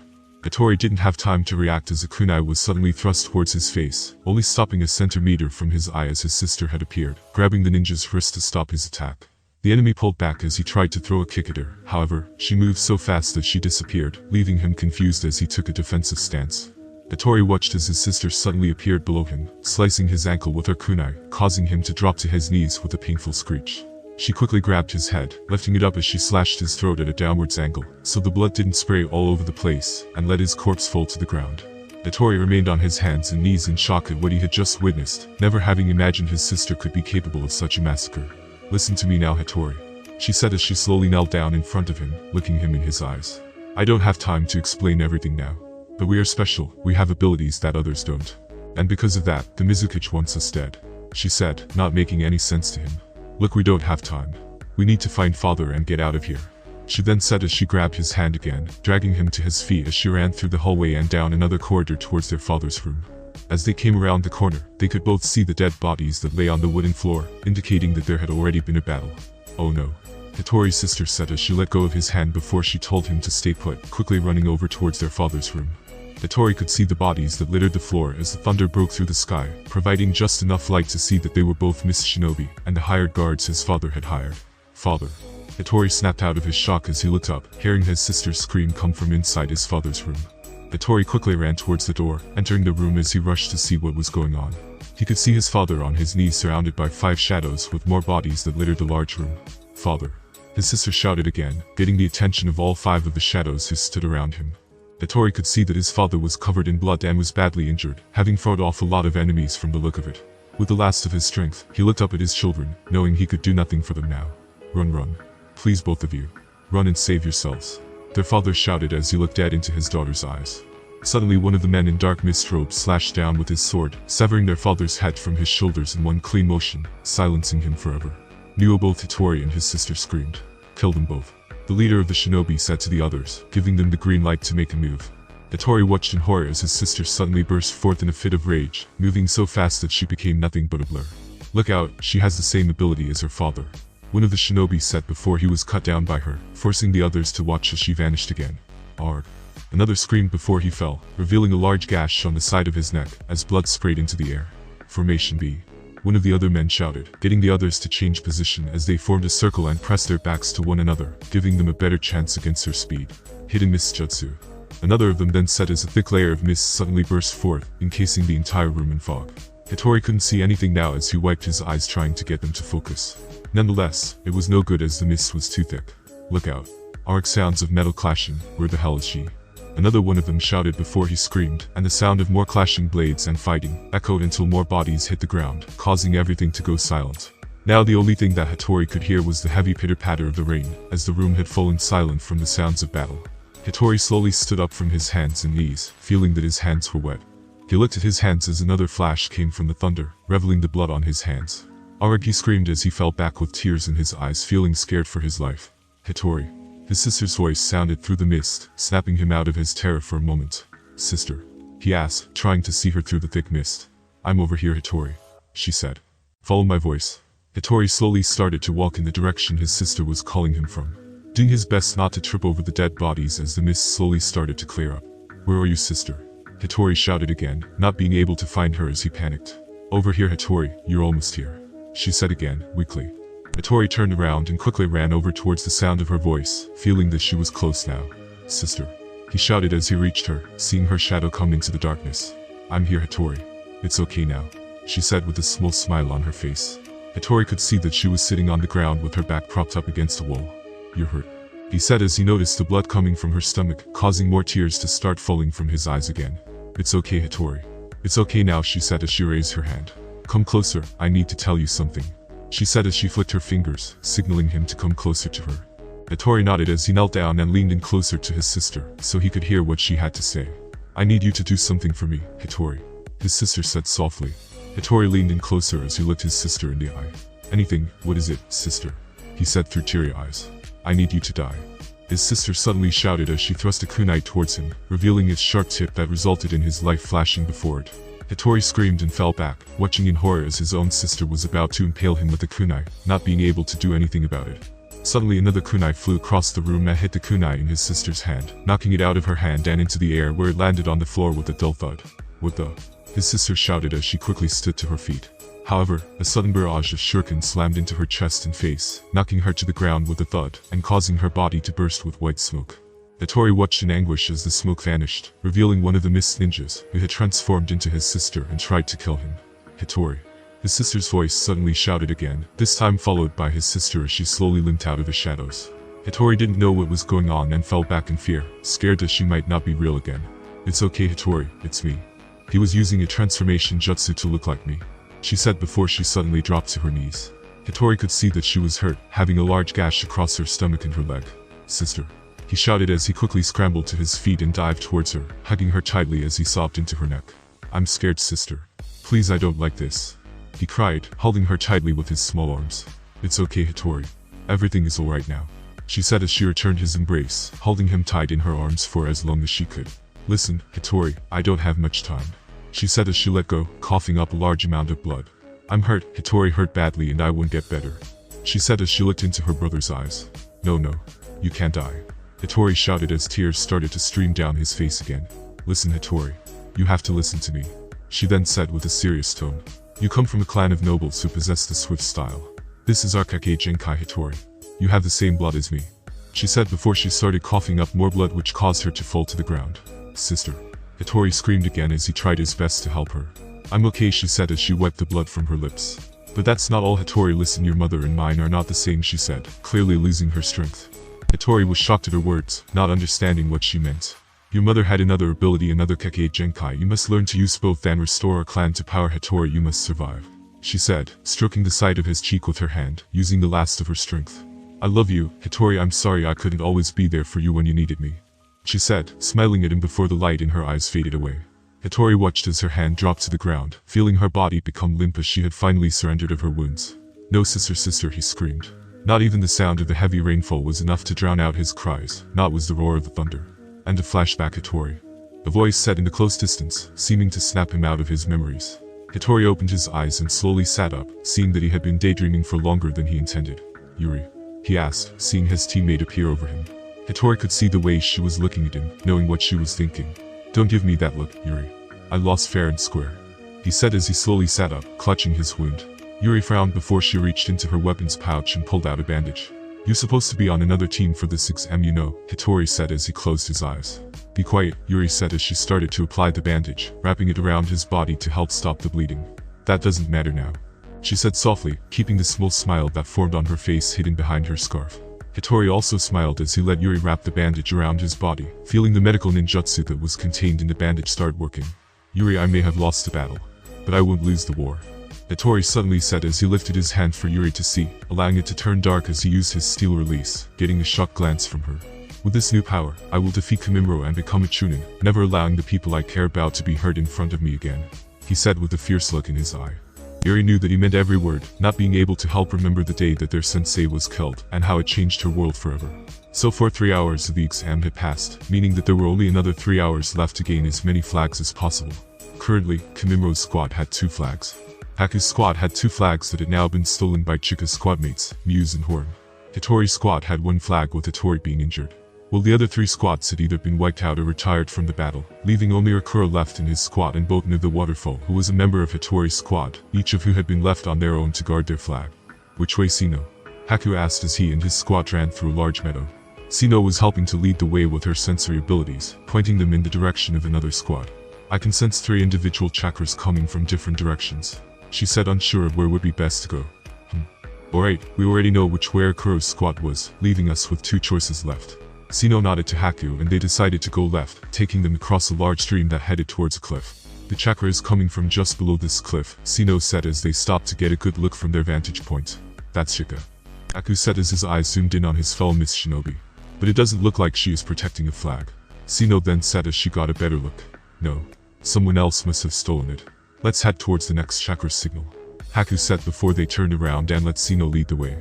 Speaker 1: Hitori didn't have time to react as a kunai was suddenly thrust towards his face, only stopping a centimeter from his eye as his sister had appeared, grabbing the ninja's wrist to stop his attack. The enemy pulled back as he tried to throw a kick at her, however, she moved so fast that she disappeared, leaving him confused as he took a defensive stance. Hitori watched as his sister suddenly appeared below him, slicing his ankle with her kunai, causing him to drop to his knees with a painful screech. She quickly grabbed his head, lifting it up as she slashed his throat at a downwards angle, so the blood didn't spray all over the place, and let his corpse fall to the ground. Hitori remained on his hands and knees in shock at what he had just witnessed, never having imagined his sister could be capable of such a massacre. "Listen to me now, Hitori," she said as she slowly knelt down in front of him, looking him in his eyes. "I don't have time to explain everything now. But we are special, we have abilities that others don't. And because of that, the Mizukage wants us dead," she said, not making any sense to him. "Look, we don't have time. We need to find father and get out of here," she then said as she grabbed his hand again, dragging him to his feet as she ran through the hallway and down another corridor towards their father's room. As they came around the corner, they could both see the dead bodies that lay on the wooden floor, indicating that there had already been a battle. "Oh no," Hitori's sister said as she let go of his hand before she told him to stay put, quickly running over towards their father's room. Hitori could see the bodies that littered the floor as the thunder broke through the sky, providing just enough light to see that they were both mist shinobi and the hired guards his father had hired. "Father." Hitori snapped out of his shock as he looked up, hearing his sister's scream come from inside his father's room. Hitori quickly ran towards the door, entering the room as he rushed to see what was going on. He could see his father on his knees surrounded by 5 shadows with more bodies that littered the large room. "Father." His sister shouted again, getting the attention of all 5 of the shadows who stood around him. Hitori could see that his father was covered in blood and was badly injured, having fought off a lot of enemies from the look of it. With the last of his strength, he looked up at his children, knowing he could do nothing for them now. "Run, run. Please, both of you. Run and save yourselves," their father shouted as he looked dead into his daughter's eyes. Suddenly one of the men in dark mist robes slashed down with his sword, severing their father's head from his shoulders in one clean motion, silencing him forever. Both Hitori and his sister screamed. "Kill them both," the leader of the shinobi said to the others, giving them the green light to make a move. Hitori watched in horror as his sister suddenly burst forth in a fit of rage, moving so fast that she became nothing but a blur. "Look out, she has the same ability as her father," one of the shinobi said before he was cut down by her, forcing the others to watch as she vanished again. "Arg." Another screamed before he fell, revealing a large gash on the side of his neck as blood sprayed into the air. "Formation B," one of the other men shouted, getting the others to change position as they formed a circle and pressed their backs to one another, giving them a better chance against her speed. "Hidden mist jutsu," another of them then said as a thick layer of mist suddenly burst forth, encasing the entire room in fog. Hitori couldn't see anything now as he wiped his eyes trying to get them to focus. Nonetheless, it was no good as the mist was too thick. "Look out. Arg sounds of metal clashing, where the hell is she?" Another one of them shouted before he screamed, and the sound of more clashing blades and fighting echoed until more bodies hit the ground, causing everything to go silent. Now the only thing that Hitori could hear was the heavy pitter-patter of the rain, as the room had fallen silent from the sounds of battle. Hitori slowly stood up from his hands and knees, feeling that his hands were wet. He looked at his hands as another flash came from the thunder, revealing the blood on his hands. "Arg," he screamed as he fell back with tears in his eyes, feeling scared for his life. "Hitori." His sister's voice sounded through the mist, snapping him out of his terror for a moment. "Sister?" he asked, trying to see her through the thick mist. "I'm over here, Hitori," she said. "Follow my voice." Hitori slowly started to walk in the direction his sister was calling him from, doing his best not to trip over the dead bodies as the mist slowly started to clear up. "Where are you, sister?" Hitori shouted again, not being able to find her as he panicked. "Over here, Hitori, you're almost here," she said again, weakly. Hitori turned around and quickly ran over towards the sound of her voice, feeling that she was close now. "Sister," he shouted as he reached her, seeing her shadow come into the darkness. "I'm here, Hitori. It's okay now," she said with a small smile on her face. Hitori could see that she was sitting on the ground with her back propped up against the wall. "You're hurt," he said as he noticed the blood coming from her stomach, causing more tears to start falling from his eyes again. "It's okay, Hitori. It's okay now," she said as she raised her hand. "Come closer, I need to tell you something," she said as she flicked her fingers, signaling him to come closer to her. Hitori nodded as he knelt down and leaned in closer to his sister, so he could hear what she had to say. "I need you to do something for me, Hitori," his sister said softly. Hitori leaned in closer as he looked his sister in the eye. Anything, what is it, sister? He said through teary eyes. I need you to die. His sister suddenly shouted as she thrust a kunai towards him, revealing its sharp tip that resulted in his life flashing before it. Hitori screamed and fell back, watching in horror as his own sister was about to impale him with the kunai, not being able to do anything about it. Suddenly another kunai flew across the room and hit the kunai in his sister's hand, knocking it out of her hand and into the air where it landed on the floor with a dull thud. What the? His sister shouted as she quickly stood to her feet. However, a sudden barrage of shuriken slammed into her chest and face, knocking her to the ground with a thud and causing her body to burst with white smoke. Hitori watched in anguish as the smoke vanished, revealing one of the mist ninjas who had transformed into his sister and tried to kill him. Hitori. His sister's voice suddenly shouted again, this time followed by his sister as she slowly limped out of the shadows. Hitori didn't know what was going on and fell back in fear, scared that she might not be real again. It's okay Hitori, it's me. He was using a transformation jutsu to look like me, she said before she suddenly dropped to her knees. Hitori could see that she was hurt, having a large gash across her stomach and her leg. Sister. He shouted as he quickly scrambled to his feet and dived towards her, hugging her tightly as he sobbed into her neck. I'm scared sister. Please I don't like this. He cried, holding her tightly with his small arms. It's okay Hitori. Everything is alright now, she said as she returned his embrace, holding him tight in her arms for as long as she could. Listen, Hitori, I don't have much time, she said as she let go, coughing up a large amount of blood. I'm hurt, Hitori hurt badly and I won't get better, she said as she looked into her brother's eyes. No, you can't die, Hitori shouted as tears started to stream down his face again. Listen Hitori, you have to listen to me, she then said with a serious tone. You come from a clan of nobles who possess the swift style. This is our KekkaiGenkai Hitori. You have the same blood as me, she said before she started coughing up more blood which caused her to fall to the ground. Sister. Hitori screamed again as he tried his best to help her. I'm okay she said as she wiped the blood from her lips. But that's not all Hitori, listen, your mother and mine are not the same, she said, clearly losing her strength. Hitori was shocked at her words, not understanding what she meant. Your mother had another ability, another KekkaiGenkai. You must learn to use both and restore our clan to power. Hitori, you must survive, she said, stroking the side of his cheek with her hand, using the last of her strength. I love you, Hitori, I'm sorry I couldn't always be there for you when you needed me, she said, smiling at him before the light in her eyes faded away. Hitori watched as her hand dropped to the ground, feeling her body become limp as she had finally surrendered of her wounds. No sister, he screamed. Not even the sound of the heavy rainfall was enough to drown out his cries, not was the roar of the thunder. And a flashback Hitori. A voice said in the close distance, seeming to snap him out of his memories. Hitori opened his eyes and slowly sat up, seeing that he had been daydreaming for longer than he intended. Yuri? He asked, seeing his teammate appear over him. Hitori could see the way she was looking at him, knowing what she was thinking. Don't give me that look, Yuri. I lost fair and square, he said as he slowly sat up, clutching his wound. Yuri frowned before she reached into her weapons pouch and pulled out a bandage. You're supposed to be on another team for this exam, you know, Hitori said as he closed his eyes. Be quiet, Yuri said as she started to apply the bandage, wrapping it around his body to help stop the bleeding. That doesn't matter now, she said softly, keeping the small smile that formed on her face hidden behind her scarf. Hitori also smiled as he let Yuri wrap the bandage around his body, feeling the medical ninjutsu that was contained in the bandage start working. Yuri, I may have lost the battle, but I won't lose the war, Hitori suddenly said as he lifted his hand for Yuri to see, allowing it to turn dark as he used his steel release, getting a shocked glance from her. With this new power, I will defeat Kimimuro and become a chunin, never allowing the people I care about to be hurt in front of me again, he said with a fierce look in his eye. Yuri knew that he meant every word, not being able to help remember the day that their sensei was killed, and how it changed her world forever. So far 3 hours of the exam had passed, meaning that there were only another 3 hours left to gain as many flags as possible. Currently, Kimimuro's squad had 2 flags. Haku's squad had 2 flags that had now been stolen by Chika's squadmates, Muse and Horn. Hitori's squad had 1 flag with Hitori being injured, while the other 3 squads had either been wiped out or retired from the battle, leaving only Akura left in his squad and Boten of the Waterfall, who was a member of Hitori's squad, each of who had been left on their own to guard their flag. Which way, Sino? Haku asked as he and his squad ran through a large meadow. Sino was helping to lead the way with her sensory abilities, pointing them in the direction of another squad. I can sense 3 individual chakras coming from different directions, she said, unsure of where would be best to go. Alright, we already know which way Akuro's squad was, leaving us with 2 choices left. Sino nodded to Haku and they decided to go left, taking them across a large stream that headed towards a cliff. The chakra is coming from just below this cliff, Sino said as they stopped to get a good look from their vantage point. That's Chika, Haku said as his eyes zoomed in on his fellow Miss Shinobi. But it doesn't look like she is protecting a flag, Sino then said as she got a better look. No, Someone else must have stolen it. Let's head towards the next chakra signal. Haku said before they turned around and let Sino lead the way.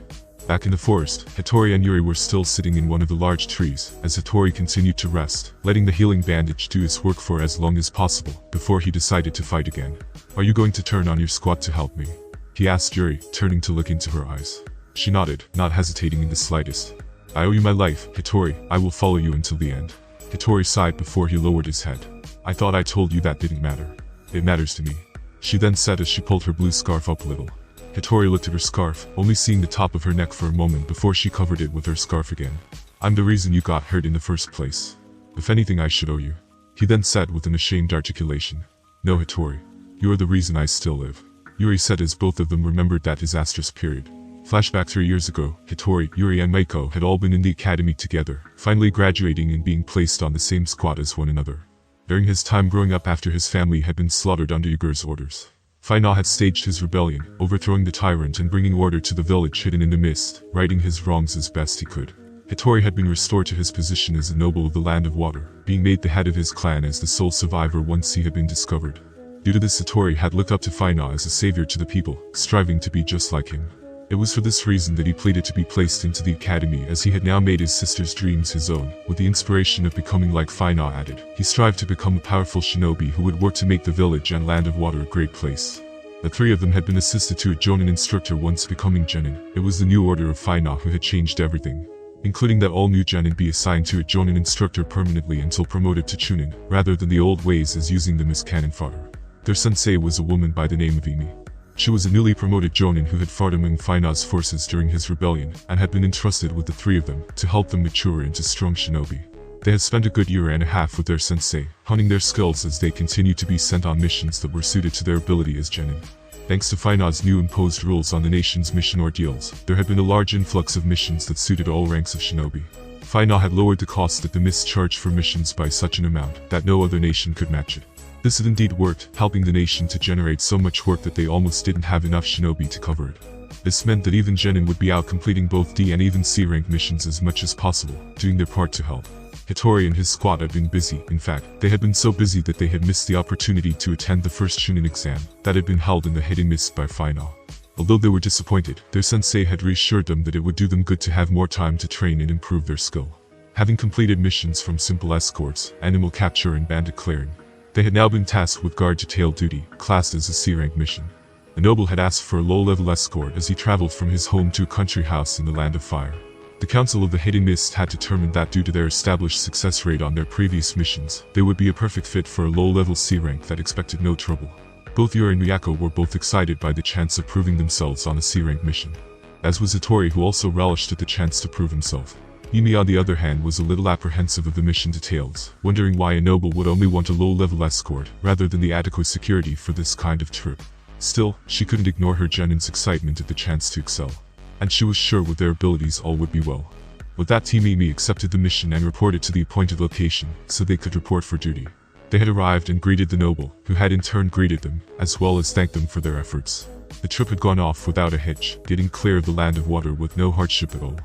Speaker 1: Back in the forest, Hitori and Yuri were still sitting in one of the large trees, as Hitori continued to rest, letting the healing bandage do its work for as long as possible, before he decided to fight again. Are you going to turn on your squad to help me? He asked Yuri, turning to look into her eyes. She nodded, not hesitating in the slightest. I owe you my life, Hitori, I will follow you until the end. Hitori sighed before he lowered his head. I thought I told you that didn't matter. It matters to me. She then said as she pulled her blue scarf up a little. Hitori looked at her scarf, only seeing the top of her neck for a moment before she covered it with her scarf again. I'm the reason you got hurt in the first place. If anything, I should owe you. He then said with an ashamed articulation. No, Hitori. You are the reason I still live. Yuri said as both of them remembered that disastrous period. Flashback 3 years ago, Hitori, Yuri and Maiko had all been in the academy together, finally graduating and being placed on the same squad as one another. During his time growing up after his family had been slaughtered under Yugur's orders, Faina had staged his rebellion, overthrowing the tyrant and bringing order to the village hidden in the mist, righting his wrongs as best he could. Hitori had been restored to his position as a noble of the Land of Water, being made the head of his clan as the sole survivor once he had been discovered. Due to this, Hitori had looked up to Faina as a savior to the people, striving to be just like him. It was for this reason that he pleaded to be placed into the academy, as he had now made his sister's dreams his own, with the inspiration of becoming like Faina added. He strived to become a powerful shinobi who would work to make the village and Land of Water a great place. The three of them had been assisted to a Jonin instructor once becoming genin. It was the new order of Faina who had changed everything, including that all new genin be assigned to a Jonin instructor permanently until promoted to chunin, rather than the old ways as using them as cannon fodder. Their sensei was a woman by the name of Imi. She was a newly promoted Jonin who had fought among Faina's forces during his rebellion, and had been entrusted with the three of them, to help them mature into strong shinobi. They had spent a good year and a half with their sensei, honing their skills as they continued to be sent on missions that were suited to their ability as genin. Thanks to Faina's new imposed rules on the nation's mission ordeals, there had been a large influx of missions that suited all ranks of shinobi. Faina had lowered the cost that the mist charged for missions by such an amount that no other nation could match it. This had indeed worked, helping the nation to generate so much work that they almost didn't have enough shinobi to cover it. This meant that even genin would be out completing both D and even C rank missions as much as possible, doing their part to help. Hitori and his squad had been busy. In fact, they had been so busy that they had missed the opportunity to attend the first Chunin exam that had been held in the hidden mist by Faina. Although they were disappointed, their sensei had reassured them that it would do them good to have more time to train and improve their skill. Having completed missions from simple escorts, animal capture and bandit clearing, they had now been tasked with guard detail duty, classed as a C-rank mission. The noble had asked for a low-level escort as he traveled from his home to a country house in the Land of Fire. The Council of the Hidden Mist had determined that due to their established success rate on their previous missions, they would be a perfect fit for a low-level C-rank that expected no trouble. Both Yuri and Miyako were both excited by the chance of proving themselves on a C-rank mission, as was Hitori, who also relished at the chance to prove himself. Yumi, on the other hand, was a little apprehensive of the mission details, wondering why a noble would only want a low-level escort rather than the adequate security for this kind of trip. Still, she couldn't ignore her genin's excitement at the chance to excel, and she was sure with their abilities all would be well. With that, Team Yumi accepted the mission and reported to the appointed location so they could report for duty. They had arrived and greeted the noble, who had in turn greeted them, as well as thanked them for their efforts. The trip had gone off without a hitch, getting clear of the Land of Water with no hardship at all.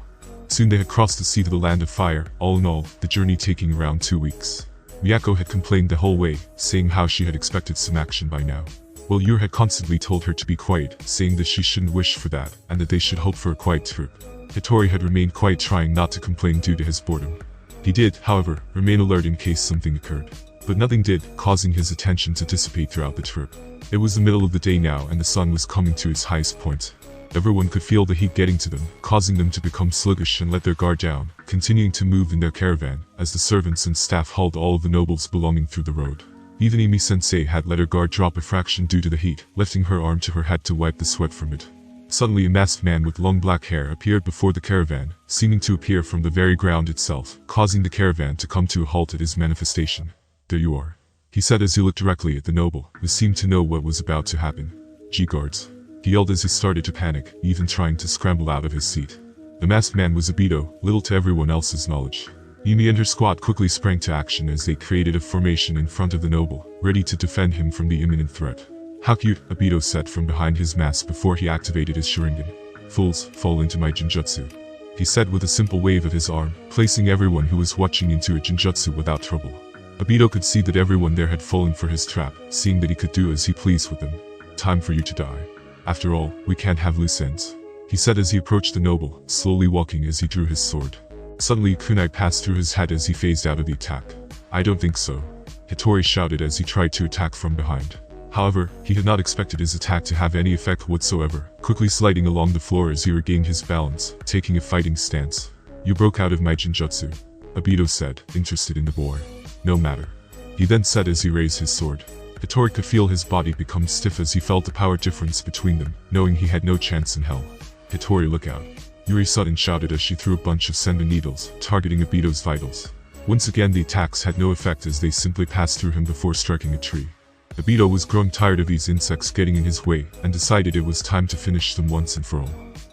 Speaker 1: Soon they had crossed the sea to the Land of Fire, all in all, the journey taking around 2 weeks. Miyako had complained the whole way, saying how she had expected some action by now, while Yuri had constantly told her to be quiet, saying that she shouldn't wish for that, and that they should hope for a quiet trip. Hitori had remained quiet, trying not to complain due to his boredom. He did, however, remain alert in case something occurred, but nothing did, causing his attention to dissipate throughout the trip. It was the middle of the day now and the sun was coming to its highest point. Everyone could feel the heat getting to them, causing them to become sluggish and let their guard down, continuing to move in their caravan, as the servants and staff hauled all of the nobles belonging through the road. Even Imi-sensei had let her guard drop a fraction due to the heat, lifting her arm to her head to wipe the sweat from it. Suddenly a masked man with long black hair appeared before the caravan, seeming to appear from the very ground itself, causing the caravan to come to a halt at his manifestation. "There you are," he said as he looked directly at the noble, who seemed to know what was about to happen. "G-guards," he yelled as he started to panic, even trying to scramble out of his seat. The masked man was Obito, little to everyone else's knowledge. Yumi and her squad quickly sprang to action as they created a formation in front of the noble, ready to defend him from the imminent threat. "How cute," Obito said from behind his mask before he activated his Sharingan. "Fools, fall into my Jinjutsu," he said with a simple wave of his arm, placing everyone who was watching into a Jinjutsu without trouble. Obito could see that everyone there had fallen for his trap, seeing that he could do as he pleased with them. Time for you to die. After all, we can't have loose ends, he said as he approached the noble, slowly walking as he drew his sword. Suddenly, kunai passed through his head as he phased out of the attack. I don't think so, Hitori shouted as he tried to attack from behind. However, he had not expected his attack to have any effect whatsoever, quickly sliding along the floor as he regained his balance, taking a fighting stance. You broke out of my Jinjutsu, Obito said, interested in the boy. No matter, he then said as he raised his sword. Hitori could feel his body become stiff as he felt the power difference between them, knowing he had no chance in hell. Hitori, look out, Yuri suddenly shouted as she threw a bunch of sending needles, targeting Obito's vitals. Once again the attacks had no effect as they simply passed through him before striking a tree. Obito was growing tired of these insects getting in his way, and decided it was time to finish them once and for all.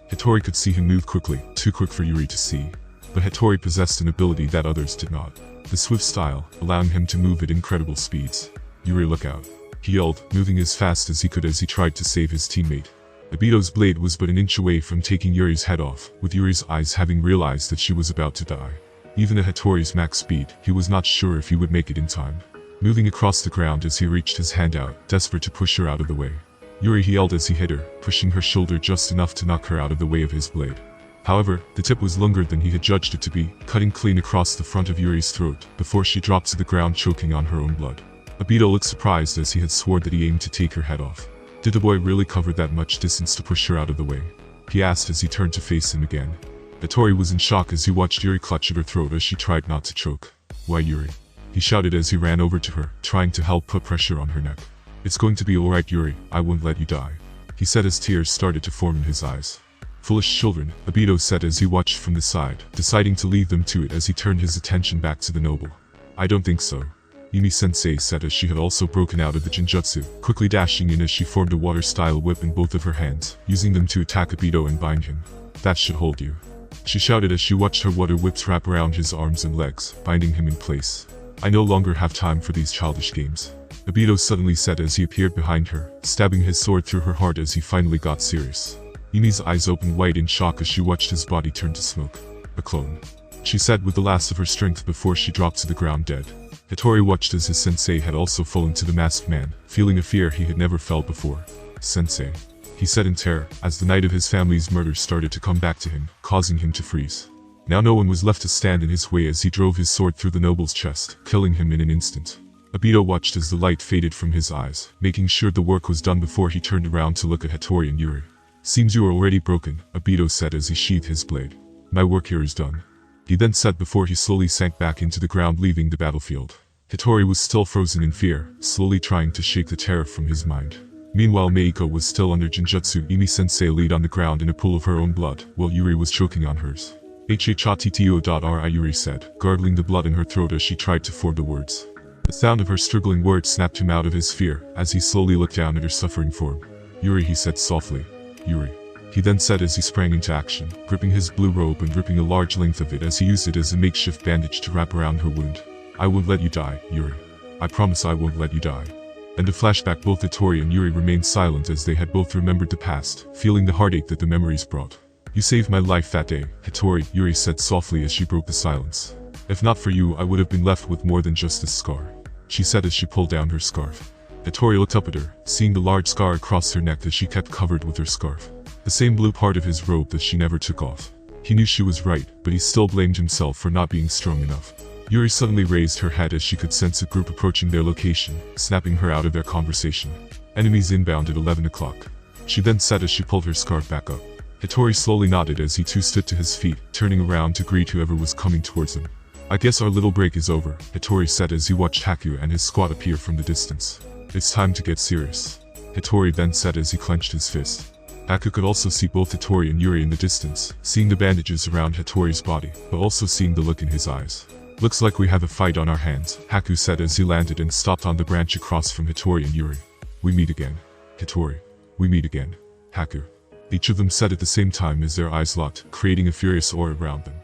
Speaker 1: Hitori could see him move quickly, too quick for Yuri to see. But Hitori possessed an ability that others did not. The swift style, allowing him to move at incredible speeds. Yuri, look out, he yelled, moving as fast as he could as he tried to save his teammate. Obito's blade was but an inch away from taking Yuri's head off, with Yuri's eyes having realized that she was about to die. Even at Hitori's max speed, he was not sure if he would make it in time. Moving across the ground as he reached his hand out, desperate to push her out of the way. Yuri, he yelled as he hit her, pushing her shoulder just enough to knock her out of the way of his blade. However, the tip was longer than he had judged it to be, cutting clean across the front of Yuri's throat, before she dropped to the ground choking on her own blood. Obito looked surprised as he had sworn that he aimed to take her head off. Did the boy really cover that much distance to push her out of the way? He asked as he turned to face him again. Hitori was in shock as he watched Yuri clutch at her throat as she tried not to choke. Why, Yuri? He shouted as he ran over to her, trying to help put pressure on her neck. It's going to be alright, Yuri, I won't let you die, he said as tears started to form in his eyes. Foolish children, Obito said as he watched from the side, deciding to leave them to it as he turned his attention back to the noble. I don't think so, Yumi-sensei said as she had also broken out of the Jinjutsu, quickly dashing in as she formed a water-style whip in both of her hands, using them to attack Obito and bind him. That should hold you, she shouted as she watched her water whips wrap around his arms and legs, binding him in place. I no longer have time for these childish games, Obito suddenly said as he appeared behind her, stabbing his sword through her heart as he finally got serious. Yumi's eyes opened wide in shock as she watched his body turn to smoke. A clone, she said with the last of her strength before she dropped to the ground dead. Hitori watched as his sensei had also fallen to the masked man, feeling a fear he had never felt before. Sensei, he said in terror, as the night of his family's murder started to come back to him, causing him to freeze. Now no one was left to stand in his way as he drove his sword through the noble's chest, killing him in an instant. Obito watched as the light faded from his eyes, making sure the work was done before he turned around to look at Hitori and Yuri. Seems you are already broken, Obito said as he sheathed his blade. My work here is done, he then said before he slowly sank back into the ground, leaving the battlefield. Hitori was still frozen in fear, slowly trying to shake the terror from his mind. Meanwhile, Meiko was still under Jinjutsu Yumi-sensei laid on the ground in a pool of her own blood, while Yuri was choking on hers. HHATTO.RI, Yuri said, gargling the blood in her throat as she tried to form the words. The sound of her struggling words snapped him out of his fear, as he slowly looked down at her suffering form. Yuri, he said softly. Yuri, he then said as he sprang into action, gripping his blue robe and ripping a large length of it as he used it as a makeshift bandage to wrap around her wound. I won't let you die, Yuri. I promise I won't let you die. And a flashback, both Hitori and Yuri remained silent as they had both remembered the past, feeling the heartache that the memories brought. You saved my life that day, Hitori, Yuri said softly as she broke the silence. If not for you, I would have been left with more than just this scar, she said as she pulled down her scarf. Hitori looked up at her, seeing the large scar across her neck that she kept covered with her scarf. The same blue part of his robe that she never took off. He knew she was right, but he still blamed himself for not being strong enough. Yuri suddenly raised her head as she could sense a group approaching their location, snapping her out of their conversation. Enemies inbound at 11 o'clock. She then said as she pulled her scarf back up. Hitori slowly nodded as he too stood to his feet, turning around to greet whoever was coming towards him. I guess our little break is over, Hitori said as he watched Haku and his squad appear from the distance. It's time to get serious, Hitori then said as he clenched his fist. Haku could also see both Hitori and Yuri in the distance, seeing the bandages around Hitori's body, but also seeing the look in his eyes. Looks like we have a fight on our hands, Haku said as he landed and stopped on the branch across from Hitori and Yuri. We meet again, Hitori. We meet again, Haku. Each of them said at the same time as their eyes locked, creating a furious aura around them.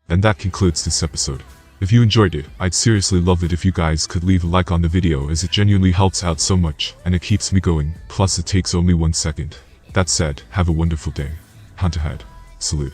Speaker 1: And that concludes this episode. If you enjoyed it, I'd seriously love it if you guys could leave a like on the video as it genuinely helps out so much, and it keeps me going, plus it takes only 1 second. That said, have a wonderful day. Hunt ahead. Salute.